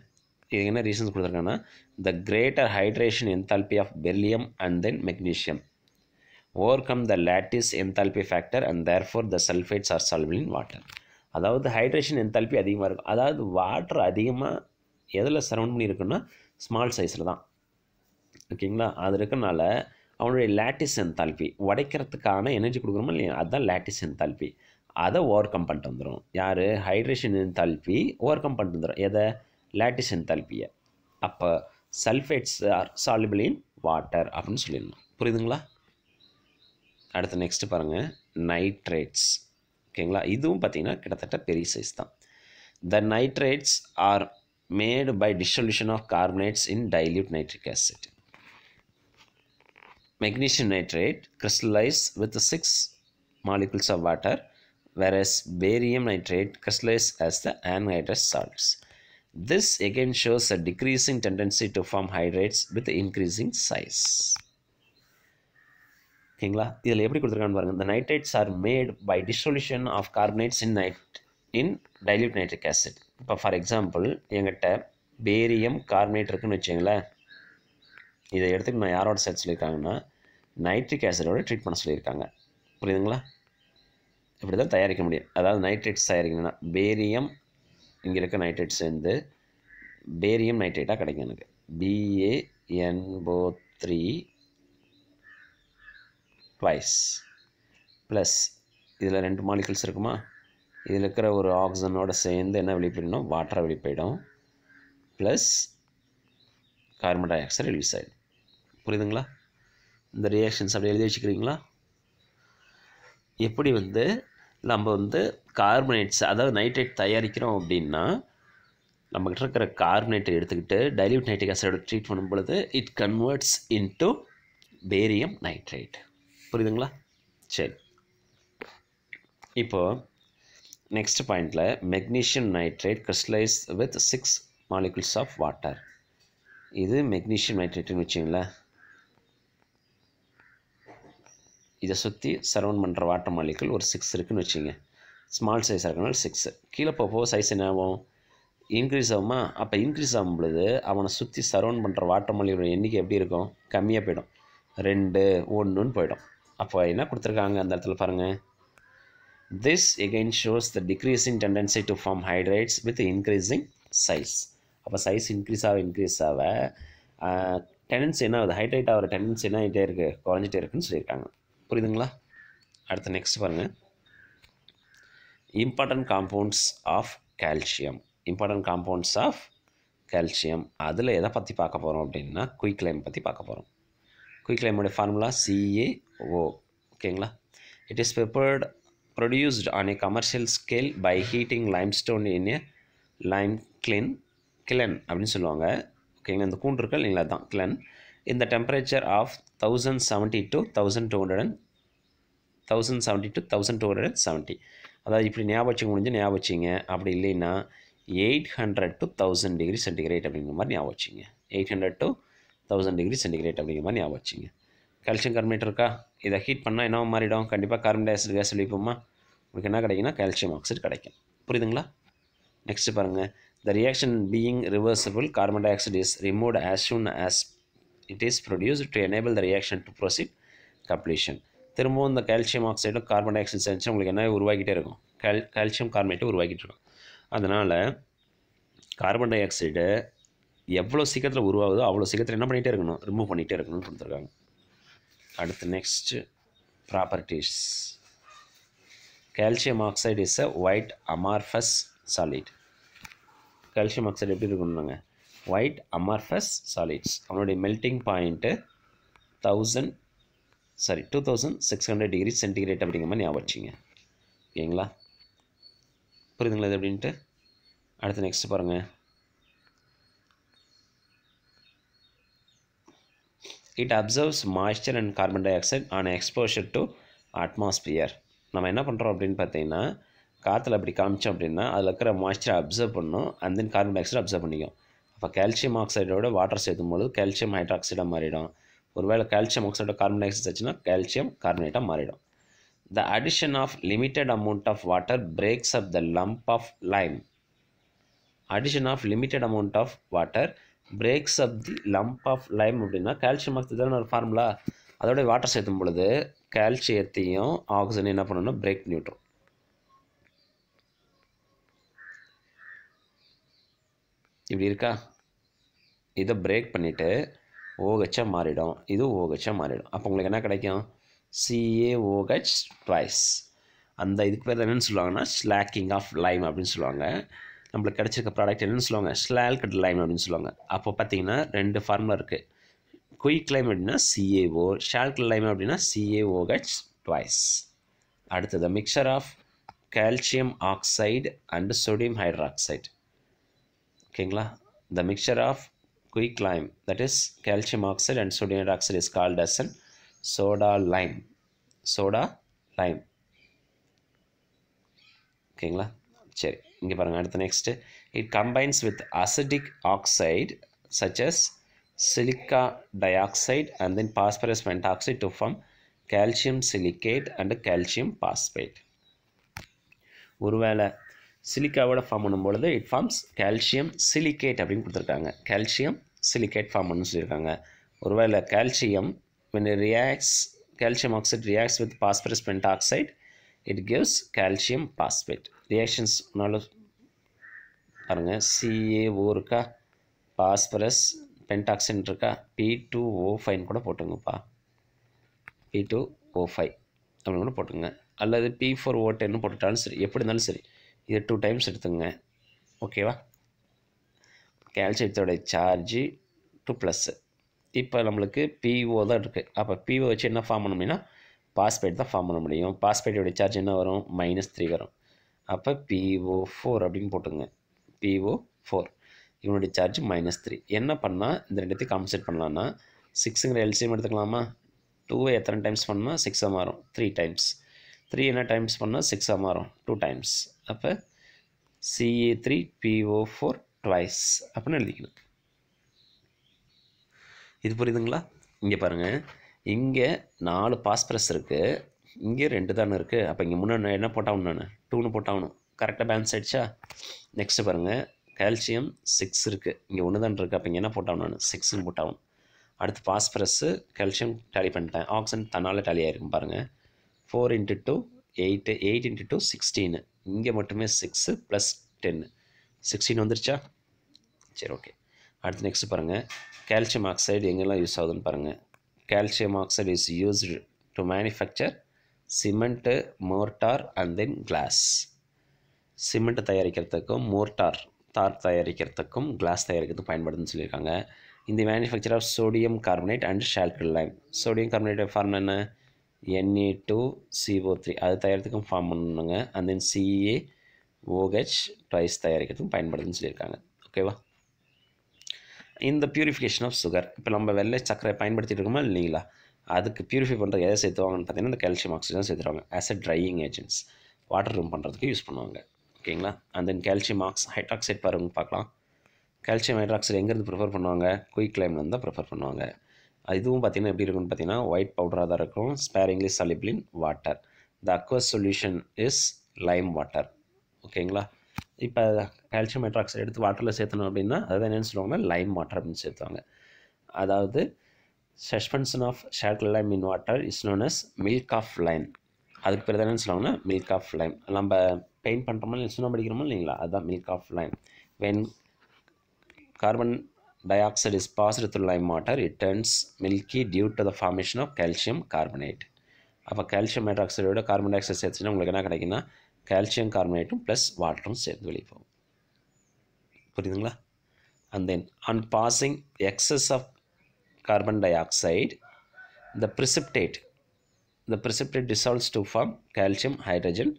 இது என்ன ரீசன்ஸ் கொடுத்துருக்காங்கன்னா, the greater hydration enthalpy of beryllium and then magnesium overcome the lattice enthalpy factor and therefore the sulfates are soluble in water. அதாவது ஹைட்ரேஷன் என்தால்பி அதிகமாக இருக்கும். அதாவது வாட்டர் அதிகமாக எதில் சரவுண்ட் பண்ணி இருக்குன்னா ஸ்மால் சைஸில் தான், ஓகேங்களா. அது இருக்கனால அவனுடைய லேட்டிஸ் என்தால்பி உடைக்கிறதுக்கான எனர்ஜி கொடுக்குறோமோ இல்லையா, அதுதான் லேட்டிஸ் என்தால்பி. அதை ஓவர் கம் பண்ணிட்டு வந்துடும். யார், ஹைட்ரேஷன் என்தால்பி ஓவர் கம் பண்ணிட்டு வந்துடும் எதை, லேட்டிஸ் என்தால்பியை. அப்போ sulphates are soluble in water அப்படின்னு சொல்லிடணும். புரியுதுங்களா? அடுத்து நெக்ஸ்ட்டு பாருங்கள், நைட்ரேட்ஸ். ஓகேங்களா, இதுவும் பார்த்திங்கன்னா கிட்டத்தட்ட பெரிய சைஸ் தான். The nitrates are made by dissolution of carbonates in dilute nitric acid. Magnesium nitrate crystallize with 6 molecules of water, whereas barium nitrate crystallize as the anhydrous salts. This again shows a decreasing tendency to form hydrates with increasing size. ஓகேங்களா, இதில் எப்படி கொடுத்துருக்கான்னு பாருங்கள். The nitrates are made by dissolution of carbonates in dilute nitric acid. இப்போ for example எங்கிட்ட barium carbonate இருக்குன்னு வச்சுங்களேன். இதை எடுத்துக்கு நான் யாரோட சேர்த்து சொல்லியிருக்காங்கன்னா நைட்ரிக் ஆசிடோட ட்ரீட் பண்ண சொல்லியிருக்காங்க. புரியுதுங்களா? இப்படி தான் தயாரிக்க முடியும். அதாவது நைட்ரேட்ஸ் தயாரிக்கணும்னா பேரியம் இங்கே இருக்க நைட்ரேட் சேர்ந்து பேரியம் நைட்ரேட்டாக கிடைக்கும் எனக்கு. BaNO3 ட்வைஸ் ப்ளஸ் இதில் 2 மாலிகுல்ஸ் இருக்குமா, இதில் இருக்கிற ஒரு ஆக்சிஜனோட சேர்ந்து என்ன வெளிப்படணும், வாட்டரை வெளிப்படும், plus carbon di oxide release ஆகிடும். புரியுதுங்களா? இந்த ரியாக்ஷன்ஸ் அப்படி எழுதி வச்சுக்கிறீங்களா? எப்படி நம்ம கார்பனேட்ஸ் அதாவது நைட்ரேட் தயாரிக்கிறோம் அப்படின்னா நம்மகிட்ட இருக்கிற கார்பனேட்டை எடுத்துக்கிட்டு டைல்யூட் நைட்ரிக் ஆசிடோட ட்ரீட் பண்ணும் பொழுது it converts into barium nitrate. புரியுதுங்களா? சரி, இப்போது நெக்ஸ்ட் பாயிண்டில் magnesium nitrate crystallize with 6 molecules of water. இது மெக்னீஷியம் நைட்ரேட்டுன்னு வச்சிங்களேன். இதை சுற்றி சரவுண்ட் பண்ணுற வாட்டர் மாலிகுல் ஒரு 6 இருக்குதுன்னு வச்சுங்க. ஸ்மால் சைஸாக இருக்கனால 6. கீழே போக சைஸ் என்ன ஆகும், இன்க்ரீஸ் ஆகுமா? அப்போ இன்க்ரீஸ் ஆகும் பொழுது அவனை சுற்றி சரவுண்ட் பண்ணுற வாட்டர் மாலிகுலோட எண்ணிக்கை எப்படி இருக்கும், கம்மியாக போயிடும். 2, 1ன்னு போயிடும். அப்போ என்ன கொடுத்துருக்காங்க அந்த இடத்துல பாருங்கள். This again shows the decreasing tendency to form hydrates with increasing size. அப்போ சைஸ் இன்க்ரீஸ் ஆக டெண்டன்சி என்ன ஆகுது, ஹைட்ரேட் ஆகிற டெண்டன்சி என்ன ஆகிட்டே இருக்குது, குறைஞ்சிட்டே இருக்குன்னு சொல்லியிருக்காங்க. புரியுதுங்களா? அடுத்து நெக்ஸ்ட் பாருங்கள், important compounds of calcium. Important compounds of calcium அதில் எதை பற்றி பார்க்க போகிறோம் அப்படின்னா குயிக்லைம் பற்றி பார்க்க போகிறோம். குயிக்லைமோட ஃபார்முலா CaO. ஓகேங்களா? It is produced on a commercial scale by heating limestone in a lime kiln அப்படின்னு சொல்லுவாங்க. ஓகேங்களா? இந்த கூண்டு இருக்கு இல்லைங்களா, தான் kiln. இந்த டெம்பரேச்சர் ஆஃப் 1070 to 1270. அதாவது இப்படி ஞாபகம் வச்சுக்க முடிஞ்சு ஞாபகம் வச்சிங்க. அப்படி இல்லைன்னா 800 to 1000 டிகிரி சென்டிகிரேட் அப்படிங்கிற மாதிரி ஞாபகம் வச்சிங்க. 800 to 1000 டிகிரி சென்டிகிரேட் அப்படிங்கிற மாதிரி ஞாபகம் வச்சிங்க. கால்சியம் கார்பனேட் இருக்கா, இதை ஹீட் பண்ணால் என்ன மாறிடும், கண்டிப்பாக கார்பன் டை ஆக்சைடு கேஸ் வெளிப்போமா, உங்களுக்கு என்ன கிடைக்குன்னா கால்சியம் ஆக்சைடு கிடைக்கும். புரியுதுங்களா? நெக்ஸ்ட்டு பாருங்கள், the reaction being reversible, carbon di oxide is removed as soon as It is produced to enable the reaction to proceed completion. திரும்பவும் இந்த கால்சியம் ஆக்சைடும் கார்பன் டை ஆக்சைடு சேர்ந்து உங்களுக்கு என்ன உருவாக்கிட்டே இருக்கும், கால்சியம் கார்பனேட்டை உருவாக்கிட்டு இருக்கும். அதனால் கார்பன் டை ஆக்சைடு எவ்வளோ சீக்கிரத்தில் உருவாகுதோ அவ்வளோ சீக்கிரத்தில் என்ன பண்ணிகிட்டே இருக்கணும், ரிமூவ் பண்ணிகிட்டே இருக்கணும்னு கொடுத்துருக்காங்க. அடுத்து next properties. Calcium oxide is a white amorphous solid. Calcium oxide எப்படி இருக்கணும்னாங்க, ஒயிட் அமார்ஃபஸ் சாலிட்ஸ். அவனுடைய மெல்ட்டிங் பாயிண்ட்டு 2600 டிகிரி சென்டிகிரேட் அப்படிங்கிற மாதிரி ஞாபகம் வச்சிங்க. ஓகேங்களா, புரியுதுங்களா இது அப்படின்ட்டு? அடுத்து நெக்ஸ்ட் பாருங்கள். It absorbs moisture and carbon di oxide on exposure to atmosphere. நம்ம என்ன பண்ணுறோம் அப்படின்னு பார்த்தீங்கன்னா, காற்றுல அப்படி காமிச்சோம் அப்படின்னா அதில் இருக்கிற மாய்ஸ்சரை அப்சர்வ் பண்ணணும், and then carbon di oxide observe பண்ணிக்கும். அப்போ கால்சியம் ஆக்சைடோட வாட்டர் சேர்த்தும் பொழுது கால்சியம் ஹைட்ராக்சைடாக மாறிடும். ஒருவேளை கால்சியம் ஆக்சைடோட கார்பன் டை ஆக்சைடு ஆச்சுன்னா கால்சியம் கார்பனேட்டாக மாறிடும். The addition of limited amount of water breaks up the lump of lime. Addition of limited amount of water breaks up the lump of lime அப்படின்னா calcium oxide ஒரு formula. அதோட water சேர்த்தும் பொழுது கால்சியத்தையும் oxygen என்ன பண்ணணும்னா break பண்ணி விட்டுரும். இப்படி இருக்கா, இதை பிரேக் பண்ணிவிட்டு OH மாறிடும், இது OH மாறிடும். அப்போ உங்களுக்கு என்ன கிடைக்கும், CaOH ட்வைஸ். அந்த இதுக்கு பேர் என்னென்னு சொல்லுவாங்கன்னா ஸ்லாக்கிங் ஆஃப் லைம் அப்படின்னு சொல்லுவாங்க. நம்மளுக்கு கிடச்சிருக்க ப்ராடக்ட் என்னென்னு சொல்லுவாங்க, ஸ்லால்கட் லைம் அப்படின்னு சொல்லுவாங்க. அப்போ பார்த்தீங்கன்னா ரெண்டு ஃபார்முலா இருக்குது. குயிக் லைம் அப்படின்னா CaO, ஷால்கட் லைம் அப்படின்னா CaOH ட்வைஸ். அடுத்தது mixture of calcium oxide and sodium hydroxide. ஓகேங்களா, the mixture of quick lime, that is calcium oxide and sodium hydroxide, is called as an soda lime. ஓகேங்களா, சரி இங்கே பாருங்கள். அடுத்து next, it combines with acidic oxide such as silica dioxide and then phosphorus pentoxide to form calcium silicate and calcium phosphate. ஒருவேளை சிலிக்காவோட form பண்ணும்பொழுது it forms calcium silicate அப்படின்னு கொடுத்துருக்காங்க. Calcium silicate form பண்ணு சொல்லியிருக்காங்க. ஒருவேளை calcium when it reacts, calcium oxide reacts with phosphorus pentoxide, it gives calcium phosphate. reactions பாருங்கள், CaO இருக்கா, phosphorus pentoxide இருக்கா, P2O5 கூட போட்டுங்கப்பா, P2O5 அப்படின்னு கூட போட்டுங்க, அல்லது P4O10 போட்டுட்டாலும் சரி, எப்படி இருந்தாலும் சரி, இது 2 டைம்ஸ் எடுத்துங்க. ஓகேவா, கால்சியத்தோட சார்ஜு 2+. இப்போ நம்மளுக்கு PO தான் இருக்குது. அப்போ PO வச்சு என்ன ஃபார்ம் பண்ண முடியும்னா பாஸ்பேட் தான் ஃபார்ம் பண்ண முடியும். பாஸ்பேட்டோடைய சார்ஜ் என்ன வரும், -3 வரும். அப்போ PO4 அப்படின்னு போட்டுங்க. PO4 இவனுடைய சார்ஜ் -3. என்ன பண்ணால் இந்த ரெண்டுத்தையும் காம்பன்சேட் பண்ணலான்னா 6ங்கிற எல்சிஎம் எடுத்துக்கலாமா. 2 எத்தனை டைம்ஸ் பண்ணால் 6 மாறும், 3 டைம்ஸ். 3 என்ன டைம்ஸ் பண்ணால் 6 மாறும், 2 டைம்ஸ். அப்போ Ca3PO4 ட்வைஸ் அப்படின்னு எழுதிக்கணும். இது புரியுதுங்களா? இங்கே பாருங்கள், இங்கே 4 பாஸ்பரஸ் இருக்குது, இங்கே 2 தானே இருக்குது. அப்போ இங்கே முன்னாடி என்ன போட்டாகணும், நான் 2ன்னு போட்டாகணும். கரெக்டாக பேலன்ஸ் ஆகிடுச்சா? நெக்ஸ்ட்டு பாருங்கள், கால்சியம் 6 இருக்குது, இங்கே 1 தான் இருக்குது. அப்போ இங்கே என்ன போட்டாகணும், நான் 6ன்னு போட்டாகணும். அடுத்து பாஸ்பரஸ்ஸு கால்சியம் டேலி பண்ணிட்டேன், ஆக்சிஜன் தன்னால் டேலி ஆகிருக்கும் பாருங்கள். 4 × 2 8, 8 × 2 16, இங்கே மட்டுமே 6 + 10 16 வந்துருச்சா? சரி, ஓகே. அடுத்து நெக்ஸ்ட்டு பாருங்கள், கால்சியம் ஆக்சைடு எங்கெல்லாம் யூஸ் ஆகுதுன்னு பாருங்கள். Calcium oxide is used to manufacture cement, mortar and then glass. Cement தயாரிக்கிறதுக்கும் மோர்டார் தார் தயாரிக்கிறதுக்கும் கிளாஸ் தயாரிக்கிறதுக்கும் பயன்படுதுன்னு சொல்லியிருக்காங்க. இந்த manufacture of sodium carbonate and slaked lime. Sodium carbonate form என்ன, Na2CO3, அது தயாரிக்கிறதுக்கும் ஃபார்ம் பண்ணணுங்க. அண்ட் தென் CaOH ட்வைஸ் தயாரிக்கிறதுக்கும் பயன்படுதுன்னு சொல்லியிருக்காங்க. ஓகேவா? இந்த பியூரிஃபிகேஷன் ஆஃப் சுகர், இப்போ நம்ம வெள்ளை சக்கரை பயன்படுத்திட்டு இருக்கோமா இல்லைங்களா, அதுக்கு பியூரிஃபை பண்ணுறது எதை சேர்த்துவாங்கன்னு பார்த்தீங்கன்னா இந்த கால்சியம் ஆக்சைடு சேர்த்துருவாங்க. As a drying agents, water ரூம் பண்ணுறதுக்கு யூஸ் பண்ணுவாங்க. ஓகேங்களா? அண்ட் தென் கால்சியம் ஹைட்ராக்சைடு பாருங்க பார்க்கலாம். கால்சியம் ஹைட்ராக்சைடு எங்கேருந்து ப்ரிஃபர் பண்ணுவாங்க, குயிக் லைம்லேருந்து தான் ப்ரிஃபர் பண்ணுவாங்க. இதுவும் பார்த்திங்கன்னா எப்படி இருக்குன்னு பார்த்தீங்கன்னா ஒயிட் பவுடராக தான் இருக்கும். Sparingly soluble in water. The aqueous solution is lime water. ஓகேங்களா? இப்போ கால்சியம் ஹைட்ராக்சைடு எடுத்து வாட்டரில் சேர்த்தணும் அப்படின்னா அதுதான் என்னென்னு சொல்லுவாங்கன்னா லைம் வாட்டர் அப்படின்னு சேர்த்துவாங்க. அதாவது suspension of slaked lime in water is known as milk of lime. அதுக்கு பேர் தான் என்ன சொல்லுவாங்கன்னா மில்க் ஆஃப் லைம். நம்ம பெயிண்ட் பண்ணுறோமோ இல்லை சுண்ணாம்பு அடிக்கிறோமோ இல்லைங்களா, அதுதான் milk of lime. When carbon dioxide is passed through lime water, it turns milky due to the formation of calcium carbonate. அப்போ கால்சியம் ஹைட்ராக்சைடோட கார்பன் டை ஆக்சைடு சேர்த்துச்சுன்னா உங்களுக்கு என்ன கிடைக்குன்னா கால்சியம் கார்பனேட்டும் ப்ளஸ் வாட்டரும் சேர்த்து வெளியே போகும். புரியுதுங்களா? And then on passing excess of carbon dioxide the precipitate dissolves to form calcium hydrogen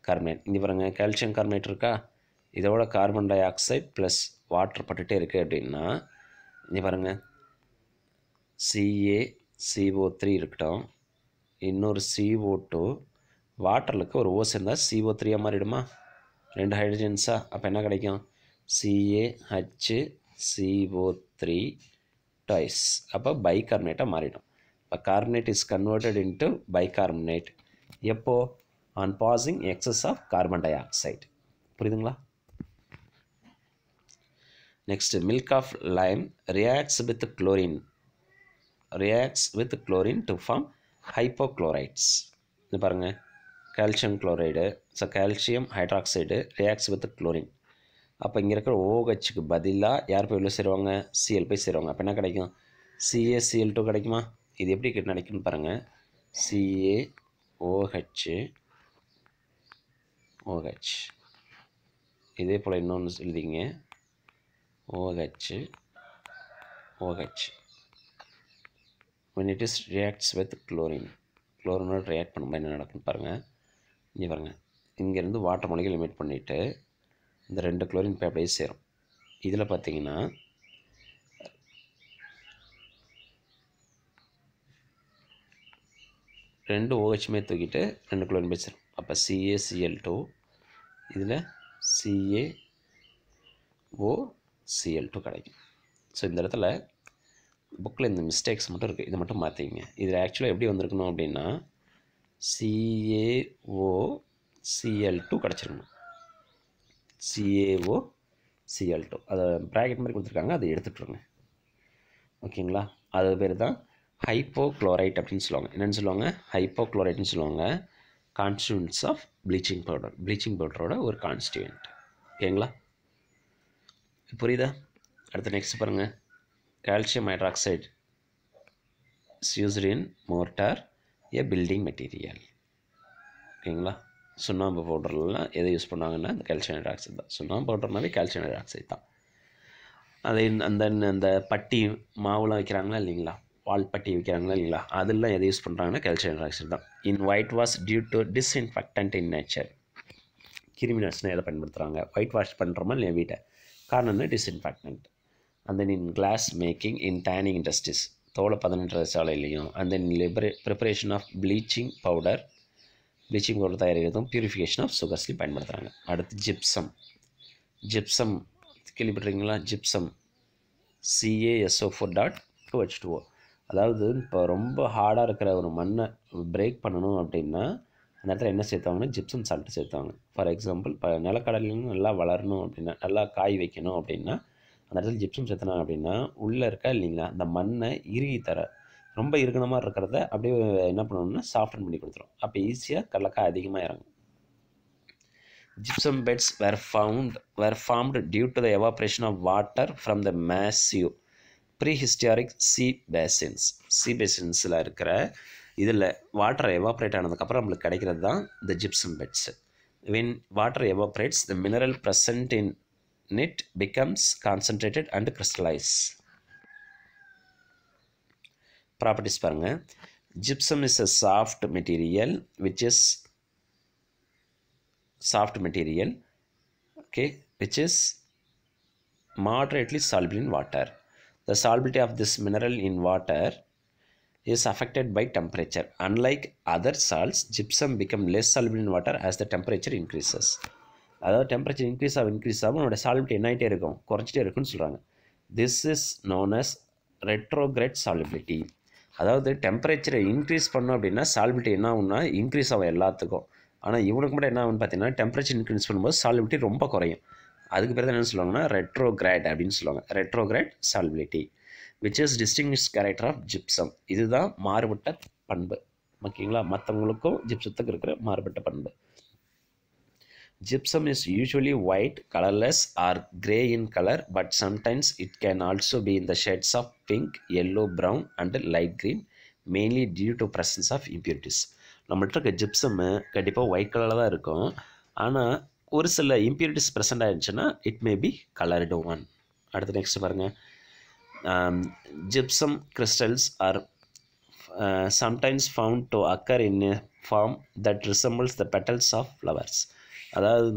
carbonate. இங்கே பாருங்க calcium carbonate இருக்கா, இதோட carbon dioxide plus water பட்டுகிட்டே இருக்குது அப்படின்னா இங்கே பாருங்கள் CaCO3 இருக்கட்டும், இன்னொரு CO2 வாட்டரில் இருக்க ஒரு ஓஸ் இருந்தால் CO3 மாறிடுமா, 2 ஹைட்ரஜன்ஸா. அப்போ என்ன கிடைக்கும் CaHCO3 ட்வைஸ். அப்போ பைகார்பனேட்டாக மாறிடும். இப்போ carbonate is converted into bicarbonate எப்போ on passing excess of carbon dioxide. புரியுதுங்களா? Next milk of lime reacts with chlorine to form hypochlorites. இது பாருங்கள் calcium chloride, so calcium hydroxide reacts with chlorine. அப்போ இங்கே இருக்கிற OHக்கு பதிலாக யார் போய் உள்ள சேருவாங்க, Cl போய் சேருவாங்க. அப்போ என்ன கிடைக்கும் CaCl2 கிடைக்குமா? இது எப்படி கிடைக்குன்னு பாருங்கள் CaOH இதே போல் இன்னொன்று எழுதிங்க OH when it is reacts with chlorine react பண்ணும்போது என்ன நடக்குன்னு பாருங்கள். இங்கே பாருங்கள் இங்கேருந்து வாட்டர் மாலிக்யூல் எமிட் பண்ணிவிட்டு இந்த 2 குளோரின் போய் அப்படியே சேரும். இதில் பார்த்தீங்கன்னா ரெண்டு OHமே தூக்கிட்டு 2 குளோரின் போய் சேரும். அப்போ CaCl2 இதில் CaOCl2 கிடைக்கும். ஸோ இந்த இடத்துல புக்கில் இந்த மிஸ்டேக்ஸ் மட்டும் இருக்குது, இதை மட்டும் மாற்றிங்க. இதில் ஆக்சுவலாக எப்படி வந்திருக்கணும் அப்படின்னா CaOCl2 கிடச்சிருக்கணும். CaOCl2 அதை ப்ராக்கெட் மாதிரி கொடுத்துருக்காங்க, அதை எடுத்துகிட்ருங்க. ஓகேங்களா? அது பேர் தான் ஹைப்போக்ளோரைட் அப்படின்னு சொல்லுவாங்க. என்னென்னு சொல்லுவாங்க? ஹைப்போக்ளோரைட்னு சொல்லுவாங்க. கான்ஸ்டியூன்ஸ் ஆஃப் ப்ளீச்சிங் பவுடரோட ஒரு கான்ஸ்டியூண்ட். ஓகேங்களா? புரியுதா? அடுத்து நெக்ஸ்ட் பாருங்கள். Calcium hydroxide is used in mortar A building material. ஓகேங்களா? சுண்ணாம்பு பவுடர்லாம் எதை யூஸ் பண்ணுவாங்கன்னா அந்த கால்சியம் ஹைட்ராக்சைடு தான். சுண்ணாம்பு பவுடர்னாலே கால்சியம் ஹைட்ராக்சைடு தான். அது அந்த பட்டி மாவுலாம் வைக்கிறாங்களா இல்லைங்களா, வால் பட்டி வைக்கிறாங்களா இல்லைங்களா, அதெல்லாம் எதை யூஸ் பண்ணுறாங்கன்னா கால்சியம் ஹைட்ராக்சைடு தான். In whitewash due to disinfectant in nature. கிருமிநாசினி எதை பயன்படுத்துகிறாங்க, ஒயிட் வாஷ் பண்ணுறோமா இல்லையா வீட்டை, காரணம் என்ன disinfectant. And then in glass making, in tanning industries தோலை பதனிடுற சாலையிலையும், and then preparation of bleaching powder தயாரிக்கிறதும் பியூரிஃபிகேஷன் ஆஃப் சுகர்ஸ்லையும் பயன்படுத்துகிறாங்க. அடுத்து ஜிப்சம் கேள்விப்பட்டிருக்கீங்களா? Gypsum CaSO4.2H2O. அதாவது இப்போ ரொம்ப ஹார்டாக இருக்கிற ஒரு மண்ணை பிரேக் பண்ணணும் அப்படின்னா அந்த இடத்துல என்ன சேர்த்தாங்கன்னா ஜிப்சம் சால்ட்டு சேர்த்தாங்க. ஃபார் எக்ஸாம்பிள் இப்போ நிலக்கடலையும் நல்லா வளரணும் அப்படின்னா, நல்லா காய் வைக்கணும் அப்படின்னா அந்த இடத்துல ஜிப்சம் சேர்த்தனாங்க அப்படின்னா உள்ளே இருக்கா இல்லைங்களா அந்த மண்ணை ரொம்ப இறுகணமாக இருக்கிறத அப்படியே என்ன பண்ணணும்னா சாஃப்டன் பண்ணி கொடுத்துரும். அப்போ ஈஸியாக கடலக்காய் அதிகமாக இறங்கும். Gypsum beds were formed due to the evaporation of water from the massive prehistoric sea basins. Sea basinsல இருக்கிற இதில் வாட்டர் எவாப்ரேட் ஆனதுக்கப்புறம் நம்மளுக்கு கிடைக்கிறது தான் the gypsum beds. When water evaporates, the mineral present in it becomes concentrated and crystallized. Properties பாருங்க. Gypsum is a soft material, which is moderately soluble in water. The solubility of this mineral in water is affected by temperature. Unlike other salts, gypsum become less soluble in water as the temperature increases. அதாவது temperature increase ஆகும் அதோட solubility என்ன ஆகிட்டே இருக்கும், குறைச்சிட்டே இருக்குன்னு சொல்கிறாங்க. This is known as retrograde solubility. அதாவது டெம்பரேச்சரை இன்க்ரீஸ் பண்ணோம் அப்படின்னா சாலிபிலிட்டி என்ன ஆகும்னா இன்க்ரீஸ் ஆகும் எல்லாத்துக்கும். ஆனால் இவனுக்கு மட்டும் என்ன ஆகுன்னு பார்த்தீங்கன்னா டெம்பரேச்சர் இன்க்ரீஸ் பண்ணும்போது சாலிபிலிட்டி ரொம்ப குறையும். அதுக்கு பேர் தான் என்ன சொல்லுவாங்கன்னா ரெட்ரோகிரேட் அப்படின்னு சொல்லுவாங்க. Retrograde solubility. which is distinguished character of gypsum. இதுதான் மாறுபட்ட பண்பு. ஓகேங்களா, மற்றவங்களுக்கும் ஜிப்சத்துக்கு இருக்கிற மாறுபட்ட பண்பு. Gypsum is usually white, colorless or gray in color, but sometimes it can also be in the shades of pink, yellow, brown and light green, mainly due to presence of impurities. நம்மள்ட்ட இருக்க ஜிப்சம்மு கண்டிப்பாக white கலரில் தான் இருக்கும். ஆனால் ஒரு சில impurities present ஆகிடுச்சுன்னா it may be coloured one. அடுத்து நெக்ஸ்ட் பாருங்கள். Gypsum crystals are sometimes found to occur in a form that resembles the petals of flowers. அதாவது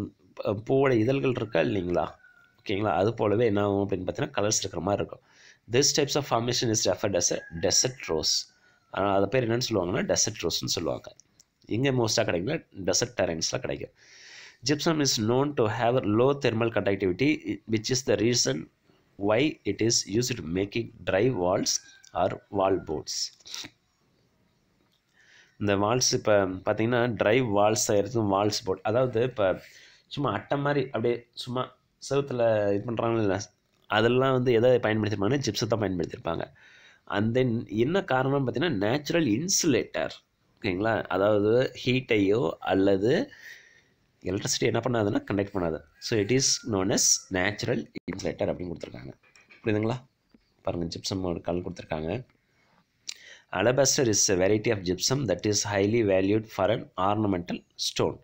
பூவோட இதழ்கள் இருக்கா இல்லைங்களா, ஓகேங்களா, அது போலவே என்ன ஆகும் அப்படின்னு பார்த்தீங்கன்னா கலர்ஸ் இருக்கிற மாதிரி இருக்கும். This types of formation is referred as a desert rose. அது பேர் என்னென்னு சொல்லுவாங்கன்னா டெசர்ட் ரோஸ்ன்னு சொல்லுவாங்க. இங்கே மோஸ்ட்டாக கிடைக்கல, டெசர்ட் டெரைன்ஸில் கிடைக்கும். Gypsum is known to have low thermal conductivity, which is the reason why it is used to making dry walls or wall boards. இந்த வால்ஸ் இப்போ பார்த்தீங்கன்னா ட்ரை வால்ஸ் ஆகிருக்கும் வால்ஸ் போர்ட். அதாவது இப்போ சும்மா அட்டை மாதிரி அப்படியே சும்மா செவத்தில் இது பண்ணுறாங்க இல்லை, அதெல்லாம் வந்து எதை பயன்படுத்திருப்பாங்கன்னா ஜிப்ஸத்தை பயன்படுத்தியிருப்பாங்க. அண்ட் தென் என்ன காரணம்னு பார்த்தீங்கன்னா நேச்சுரல் இன்சுலேட்டர். ஓகேங்களா, அதாவது ஹீட்டையோ அல்லது எலக்ட்ரிசிட்டி என்ன பண்ணாதுன்னா கண்டக்ட் பண்ணாது. So it is known as natural insulator அப்படின்னு கொடுத்துருக்காங்க. புரியுதுங்களா, பாருங்கள் ஜிப்சம் ஒரு கல் கொடுத்துருக்காங்க. Alabaster is a variety of gypsum that is highly valued for an ornamental stone.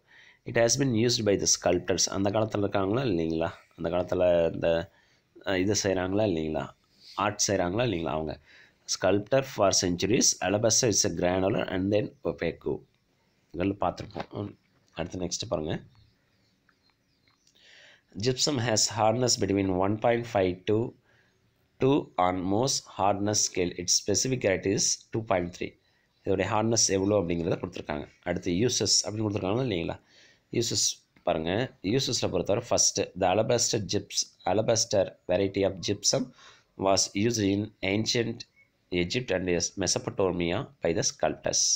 It has been used by the sculptors. அந்த காலத்தில் இருக்காங்களா இல்லைங்களா, அந்த காலத்தில் இந்த இது செய்கிறாங்களா இல்லைங்களா, ஆர்ட் செய்கிறாங்களா இல்லைங்களா, அவங்க sculptor for centuries. Alabaster is a granular and then opaque. இதெல்லாம் பார்த்துருப்போம். அடுத்து நெக்ஸ்ட் பாருங்கள். Gypsum has hardness between 1.5 to 2 on most hardness scale. Its specific character is 2.3. இதோடைய ஹார்ட்னஸ் எவ்வளோ அப்படிங்கிறத கொடுத்துருக்காங்க. அடுத்து யூசஸ் அப்படின்னு கொடுத்துருக்காங்க இல்லைங்களா. யூசஸ் பாருங்கள். யூசஸில் பொறுத்தவரை first the alabaster variety of gypsum was used in ancient Egypt and Mesopotamia by the sculptors.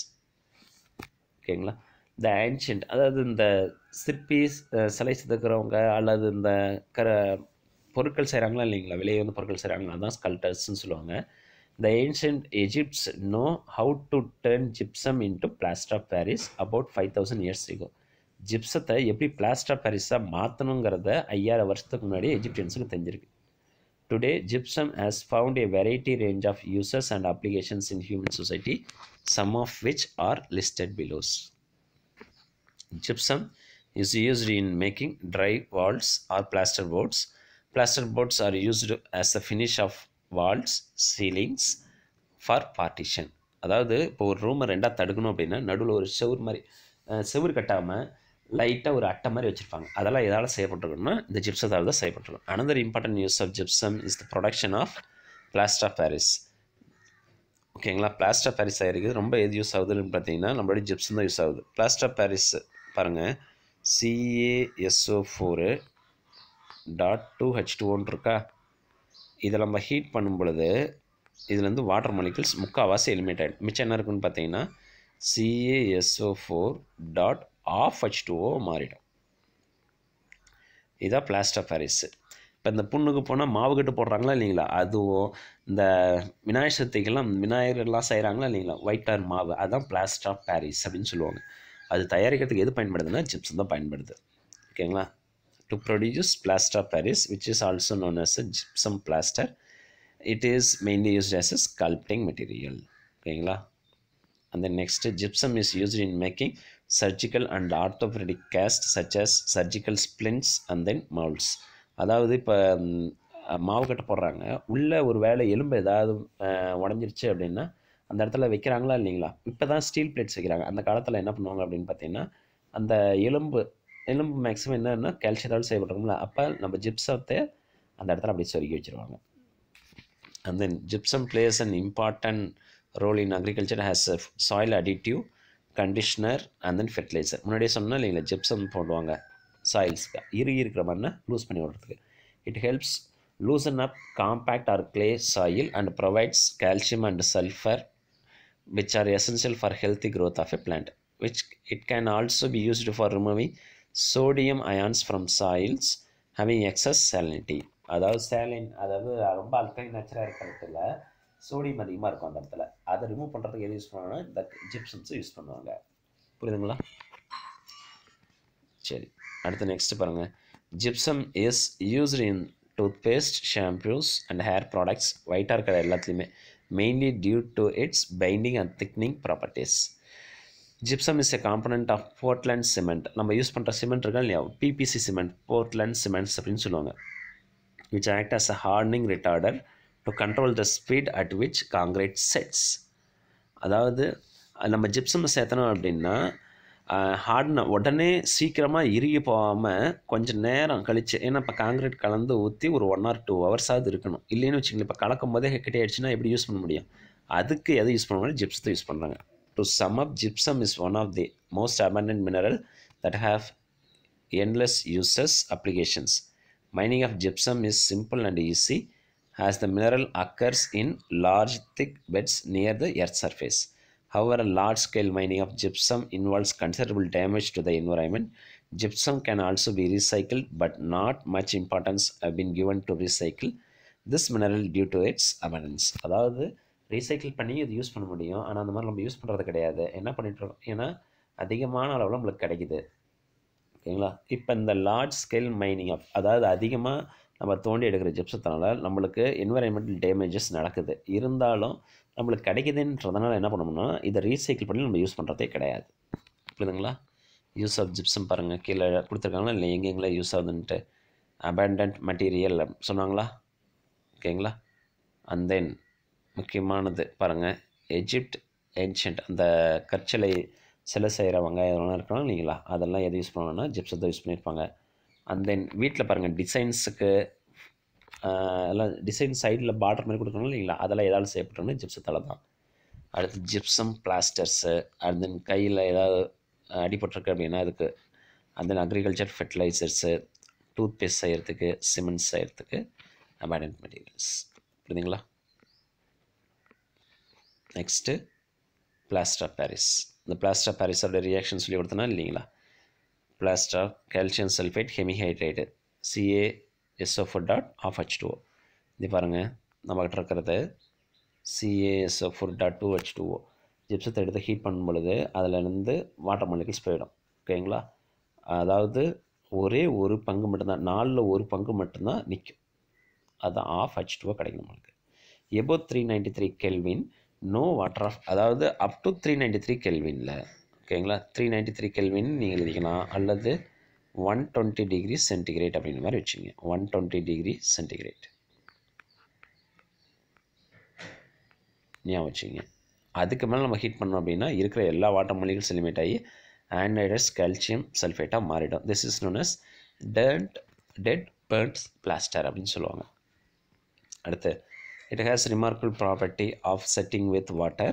ஓகேங்களா, த ஏன்ஷியன்ட் அதாவது இந்த சிற்பி சிலை செதுக்கிறவங்க அல்லது இந்த பொருட்கள் செய்கிறாங்களா இல்லைங்களா, வெளியே வந்து பொருட்கள் செய்கிறாங்களா, அதான் ஸ்கல்ப்டர்ஸ்ன்னு சொல்லுவாங்க. The ancient Egypts know how to turn gypsum into plaster of Paris about 5000 years ago. ஜிப்சத்தை எப்படி பிளாஸ்டர் ஆஃப் பாரிஸாக மாற்றணுங்கிறத 5000 வருஷத்துக்கு முன்னாடி எஜிப்டியன்ஸுக்கு தெரிஞ்சிருக்கு. Today gypsum has found a variety range of uses and applications in human society, some of which are listed below. Gypsum is used in making dry walls or plaster boards. Plaster boards are used as a finish of walls, ceilings for partition. அதாவது இப்போ ஒரு ரூமை ரெண்டாக தடுக்கணும் அப்படின்னா நடுவில் ஒரு செவுறு கட்டாமல் லைட்டாக ஒரு அட்டை மாதிரி வச்சுருப்பாங்க. அதெல்லாம் எதால் செய்யப்பட்டிருக்கணும்னா இந்த ஜிப்சத்தால் தான் செய்யப்பட்டிருக்கும். Another important use of gypsum is the production of plaster of Paris. ஓகேங்களா, பிளாஸ்டர் ஆஃப் பாரிஸ் ஆகிருக்குது. ரொம்ப எது யூஸ் ஆகுதுன்னு பார்த்தீங்கன்னா நம்மளுடைய ஜிப்சம் தான் யூஸ் ஆகுது. பிளாஸ்டர் ஆஃப் பாரிஸ் பாருங்கள், CaSO4.2H2O இருக்கா, இதை நம்ம ஹீட் பண்ணும் பொழுது இதுலேருந்து வாட்டர் மாலிகுல்ஸ் முக்கால்வாசி எலிமினேட் ஆகிடும். மிச்சம் என்ன இருக்குன்னு பார்த்தீங்கன்னா CaSO4.2H2O மாறிடும். இதுதான் பிளாஸ்டர் ஆஃப் பாரிஸு. இப்போ இந்த புண்ணுக்கு போனால் மாவு கட்டு போடுறாங்களா இல்லைங்களா, அதுவும் இந்த விநாயகர் சதுர்த்திக்கெல்லாம் விநாயகர்லாம் செய்கிறாங்களா இல்லைங்களா, ஒயிட் கலர் மாவு, அதுதான் பிளாஸ்டர் ஆஃப் பாரிஸ் அப்படின்னு சொல்லுவாங்க. அது தயாரிக்கிறதுக்கு எது பயன்படுதுன்னா ஜிப்சம் தான் பயன்படுது. ஓகேங்களா, to produce plaster of Paris which is also known as a gypsum plaster. It is mainly used as a sculpting material. ஓகேங்களா, அந்த next gypsum is used in making surgical and orthopaedic cast such as surgical splints and then moulds. அதாவது இப்போ மாவு கட்ட போடுறாங்க, உள்ளே ஒரு வேளை எலும்பு ஏதாவது உடஞ்சிருச்சு அப்படின்னா அந்த இடத்துல வைக்கிறாங்களா இல்லைங்களா. இப்போ தான் ஸ்டீல் பிளேட்ஸ் வைக்கிறாங்க. அந்த காலத்தில் என்ன பண்ணுவாங்க அப்படின்னு பார்த்தீங்கன்னா அந்த எலும்பு மேக்ஸிமம் என்னன்னா கால்சியத்தால் செய்யப்பட்டிருக்கும்ல, அப்போ நம்ம ஜிப்சத்தை அந்த இடத்துல அப்படி சொருகி வச்சுருவாங்க. And then gypsum plays an important role in agriculture has a soil additive, conditioner and then fertiliser. முன்னாடியே சொன்னால் இல்லைங்களா, ஜிப்சம் போடுவாங்க சாயில்ஸ்க்கு இறுகி இருக்கிற மண்ணை லூஸ் பண்ணி விடுறதுக்கு. It helps loosen up compact or clay soil and provides calcium and sulfur which are essential for healthy growth of a plant, which it can also be used for removing sodium ions from soils having excess salinity. அதாவது சேலின், அதாவது ரொம்ப alkyne நேச்சராக இருக்கிறதுல sodium அதிகமாக இருக்கும் அந்த இடத்துல. அதை remove பண்ணுறதுக்கு எது யூஸ் பண்ணுவாங்கன்னா இந்த ஜிப்சம்ஸை யூஸ் பண்ணுவாங்க. புரியுதுங்களா? சரி, அடுத்து நெக்ஸ்ட் பாருங்கள். Gypsum is used in toothpaste, shampoos and hair products. ஒயிட்டாக இருக்கிற எல்லாத்துலேயுமே mainly due to its binding and thickening properties. Gypsum is a component of Portland cement. நம்ம யூஸ் பண்ணுற சிமெண்ட் இருக்கா இல்லையா, பிபிசி சிமெண்ட், போர்ட்லேண்ட் சிமெண்ட்ஸ் அப்படின்னு சொல்லுவாங்க. which act as a hardening retarder to control the speed at which concrete sets. அதாவது நம்ம gypsum சேர்த்தணும் அப்படின்னா ஹார்ட்னா உடனே சீக்கிரமாக இறுகி போகாமல் கொஞ்சம் நேரம் கழிச்சு, ஏன்னா இப்போ காங்கிரீட் கலந்து ஊற்றி ஒரு 1 or 2 hours இருக்கணும். இல்லைன்னு வச்சுக்கோங்களேன், இப்போ கலக்கும் போதே கிட்டே ஆயிடுச்சுன்னா எப்படி யூஸ் பண்ண முடியும்? அதுக்கு எதை யூஸ் பண்ணுவாங்க? ஜிப்சத்தை யூஸ் பண்ணுறாங்க. To some up, gypsum is one of the most abundant mineral that have endless uses applications. Mining of gypsum is simple and easy as the mineral occurs in large thick beds near the earth's surface. However, large-scale mining of gypsum involves considerable damage to the environment. Gypsum can also be recycled, but not much importance have been given to recycle this mineral due to its abundance. அதாவது recycle பண்ணி இது use பண்ண முடியும், ஆனால் அந்த மாதிரி நம்ம use பண்ணுறது கிடையாது. என்ன பண்ணிட்டுருக்கோம்? ஏன்னா அதிகமான அளவில் நம்மளுக்கு கிடைக்குது. ஓகேங்களா? இப்போ இந்த லார்ஜ் ஸ்கேல் மைனிங் ஆஃப், அதாவது அதிகமாக நம்ம தோண்டி எடுக்கிற ஜிப்சத்தினால நம்மளுக்கு என்விரான்மெண்டல் டேமேஜஸ் நடக்குது. இருந்தாலும் நம்மளுக்கு கிடைக்குதுன்றதுனால என்ன பண்ணணும்னா இதை ரீசைக்கிள் பண்ணி நம்ம யூஸ் பண்ணுறதே கிடையாது. புரியுதுங்களா? யூஸ் ஆஃப் ஜிப்சம் பாருங்கள், கீழே கொடுத்துருக்காங்களா இல்லை எங்கெங்களா யூஸ் ஆகுதுன்ட்டு. அபண்டன்ட் மெட்டீரியல் சொன்னாங்களா? ஓகேங்களா? அண்ட் தென் முக்கியமானது பாருங்கள், எஜிப்ட் ஏன்ஷியன்ட், அந்த கற்சிலை சிலை செய்கிறவங்க இதெல்லாம் இருக்கலாம் இல்லைங்களா, அதெல்லாம் எது யூஸ் பண்ணுவாங்கன்னா ஜிப்சத்தை யூஸ் பண்ணியிருப்பாங்க. அண்ட் தென் வீட்டில் பாருங்கள் டிசைன்ஸுக்கு எல்லாம் டிசைன் சைடில் பார்டர் மாதிரி கொடுக்கணும் இல்லைங்களா, அதெல்லாம் எதாவது செய்யப்பட்டோம்னா ஜிப்சத்தால் தான். அடுத்து ஜிப்சம் பிளாஸ்டர்ஸு, அண்ட் தென் கையில் ஏதாவது அடிபட்டிருக்கு அப்படின்னா அதுக்கு, and then agriculture fertilisers, toothpaste செய்கிறதுக்கு, சிமெண்ட் செய்கிறதுக்கு அபண்டன்ட் மெட்டீரியல்ஸ். புரியுதுங்களா? நெக்ஸ்ட்டு பிளாஸ்டர் ஆஃப் பாரிஸ். இந்த பிளாஸ்டர் ஆஃப் பாரிஸோட ரியாக்ஷன் சொல்லி கொடுத்தனா இல்லைங்களா, பிளாஸ்டர் கால்சியம் சல்ஃபேட் ஹெமிஹைட்ரேட்டு CaSO4.2H2O. இது பாருங்கள் நம்மகிட்ட இருக்கிறது CaSO4.2H2O. ஜிப்சத்தை எடுத்து ஹீட் பண்ணும் பொழுது அதிலேருந்து வாட்டர் மாலிகுல்ஸ் போயிடும். ஓகேங்களா? அதாவது ஒரே ஒரு பங்கு மட்டும்தான், 4/1 பங்கு மட்டும்தான் நிற்கும். அதுதான் H2O கிடைக்கும் நம்மளுக்கு. எபோ 393 கெல்வின் நோ வாட்டர் ஆஃப், அதாவது அப் டு 393 கெல்வினில். ஓகேங்களா? 393 கெல்வின் நீங்கள் எழுதிக்கலாம், அல்லது 120 டிகிரி சென்டிகிரேட் அப்படின்ற மாதிரி வச்சுங்க. 120 டிகிரி சென்டிகிரேட் ஞாபகம் வச்சுங்க. அதுக்கு மேலே நம்ம ஹீட் பண்ணோம் அப்படின்னா இருக்கிற எல்லா வாட்டர் மாலிகுல்ஸ் எலிமினேட் ஆகி ஆன்ஹைட்ரஸ் கால்சியம் சல்ஃபேட்டாக மாறிடும். This is known as dead burnt plaster அப்படின்னு சொல்லுவாங்க. அடுத்து, it has remarkable property of setting with water.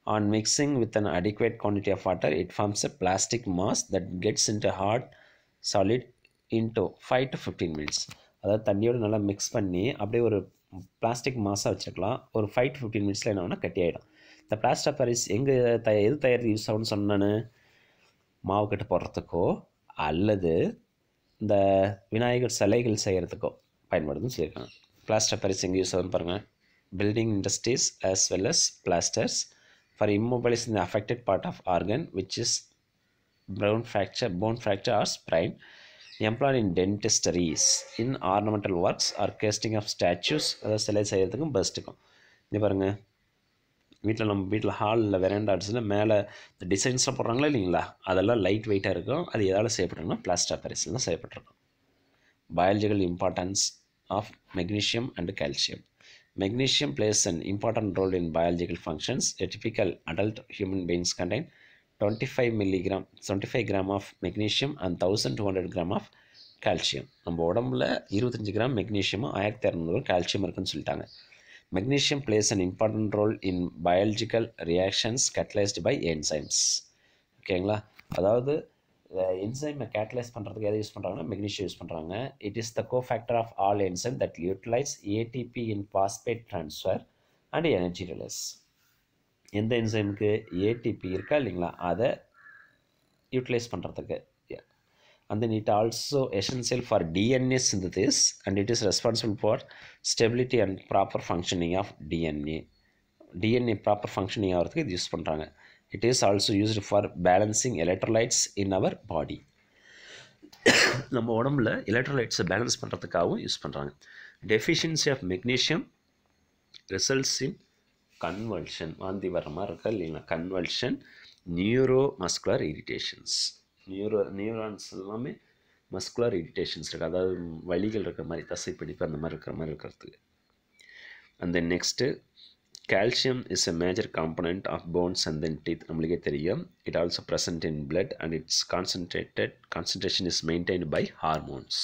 On mixing with an adequate quantity of water, it forms a plastic mass that gets into hard solid into 5 to 15 minutes. அதாவது தண்ணியோடு நல்லா mix பண்ணி அப்படியே ஒரு plastic மாஸாக வச்சுருக்கலாம். ஒரு 5 to 15 மினிட்ஸில் என்ன ஆகுனா கட்டி ஆகிடும். இந்த பிளாஸ்டர் ஆஃப் பாரிஸ் எது தயாரித்து யூஸ் ஆகும்னு சொன்னான்னு, மாவு கட்டு போடுறதுக்கோ அல்லது இந்த விநாயகர் சிலைகள் செய்கிறதுக்கோ பயன்படுதுன்னு சொல்லியிருக்காங்க. பிளாஸ்டர் ஆஃப் பாரிஸ் எங்கே யூஸ் ஆகுதுன்னு பாருங்கள். Building industries as well as plasters for immobilizing the affected part of organ which is bone fracture or sprain, employed in dentistries, in ornamental works or casting of statues. அதாவது சிலை செய்கிறதுக்கும் பஸ்ட்டுக்கும். இது பாருங்கள், வீட்டில் ஹாலில் வெராண்டாஸில் மேலே இந்த டிசைன்ஸ்லாம் போடுறாங்களா இல்லைங்களா, அதெல்லாம் லைட் வெயிட்டாக இருக்கும். அது எதால் செய்யப்பட்டிருக்குன்னா பிளாஸ்டர் ஆஃப் பாரிஸில் தான் செய்யப்பட்டிருக்கும். Biological importance of magnesium and calcium. Magnesium plays an important role in biological functions. A typical adult human beings contain 25 gram of magnesium and 1200 gram of calcium. நம்ம உடம்புல 25 கிராம் மெக்னீஷியமும் 1600 கால்சியம் இருக்குன்னு சொல்லிட்டாங்க. Magnesium plays an important role in biological reactions catalyzed by enzymes. ஓகேங்களா? அதாவது என்சைமை catalyse பண்ணுறதுக்கு எதை use பண்ணுறாங்கன்னா magnesium use பண்ணுறாங்க. It is the cofactor of all enzyme that utilise ATP in phosphate transfer and energy release. எந்த என்சைமுக்கு ATP இருக்கா இல்லைங்களா, அதை யூட்டிலைஸ் பண்ணுறதுக்கு. And then it also essential for DNA synthesis and it is responsible for stability and proper functioning of DNA. DNA proper functioning ஆகிறதுக்கு இது use பண்ணுறாங்க. It is also used for balancing electrolytes in our body. நம்ம உடம்புல எலக்ட்ரோலைட்ஸை balance பண்ணுறதுக்காகவும் use பண்ணுறாங்க. Deficiency of magnesium results in convulsion, வாந்தி வர்ற மாதிரி இருக்கா இல்லைங்களா, convulsion, neuro muscular irritations. Neurons எல்லாமே மஸ்குலர் இரிட்டேஷன்ஸ் இருக்குது, அதாவது வலிகள் இருக்கிற மாதிரி, தசைப்பிடிப்பு அந்த மாதிரி இருக்கிற மாதிரி இருக்கிறதுக்கு. And then next calcium is a major component of bones and then teeth. நம்மளுக்கே தெரியும். It also present in blood and its concentration is maintained by hormones,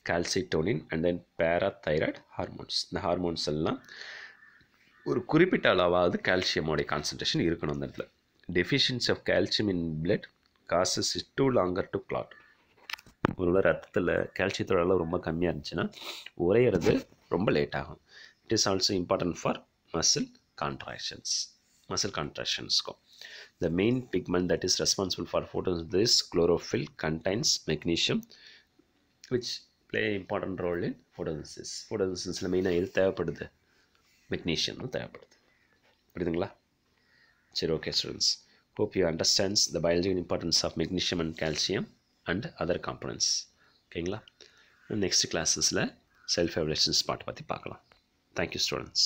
calcitonin and then parathyroid hormones. இந்த ஹார்மோன்ஸ் எல்லாம் ஒரு குறிப்பிட்ட அளவாவது கால்சியமோடைய concentration இருக்கணும் அந்த இடத்துல. Deficiency of calcium in blood causes is to longer to clot. ஒரு ரத்தத்தில் கால்சியத்தோட அளவு ரொம்ப கம்மியாக இருந்துச்சுன்னா உரையிறது ரொம்ப லேட் ஆகும். It is also important for muscle contractions. The main pigment that is responsible for photosynthesis, chlorophyll, contains magnesium, which play an important role in photosynthesis. Photosynthesis main எது தேவைப்படுது, magnesium தேவைப்படுது. புரியுதுங்களா? சரி, okay students, hope you understands the biological importance of magnesium and calcium and other components. ஓகேங்களா? Next கிளாஸஸில் self evolutions part பற்றி பார்க்கலாம். Thank you students.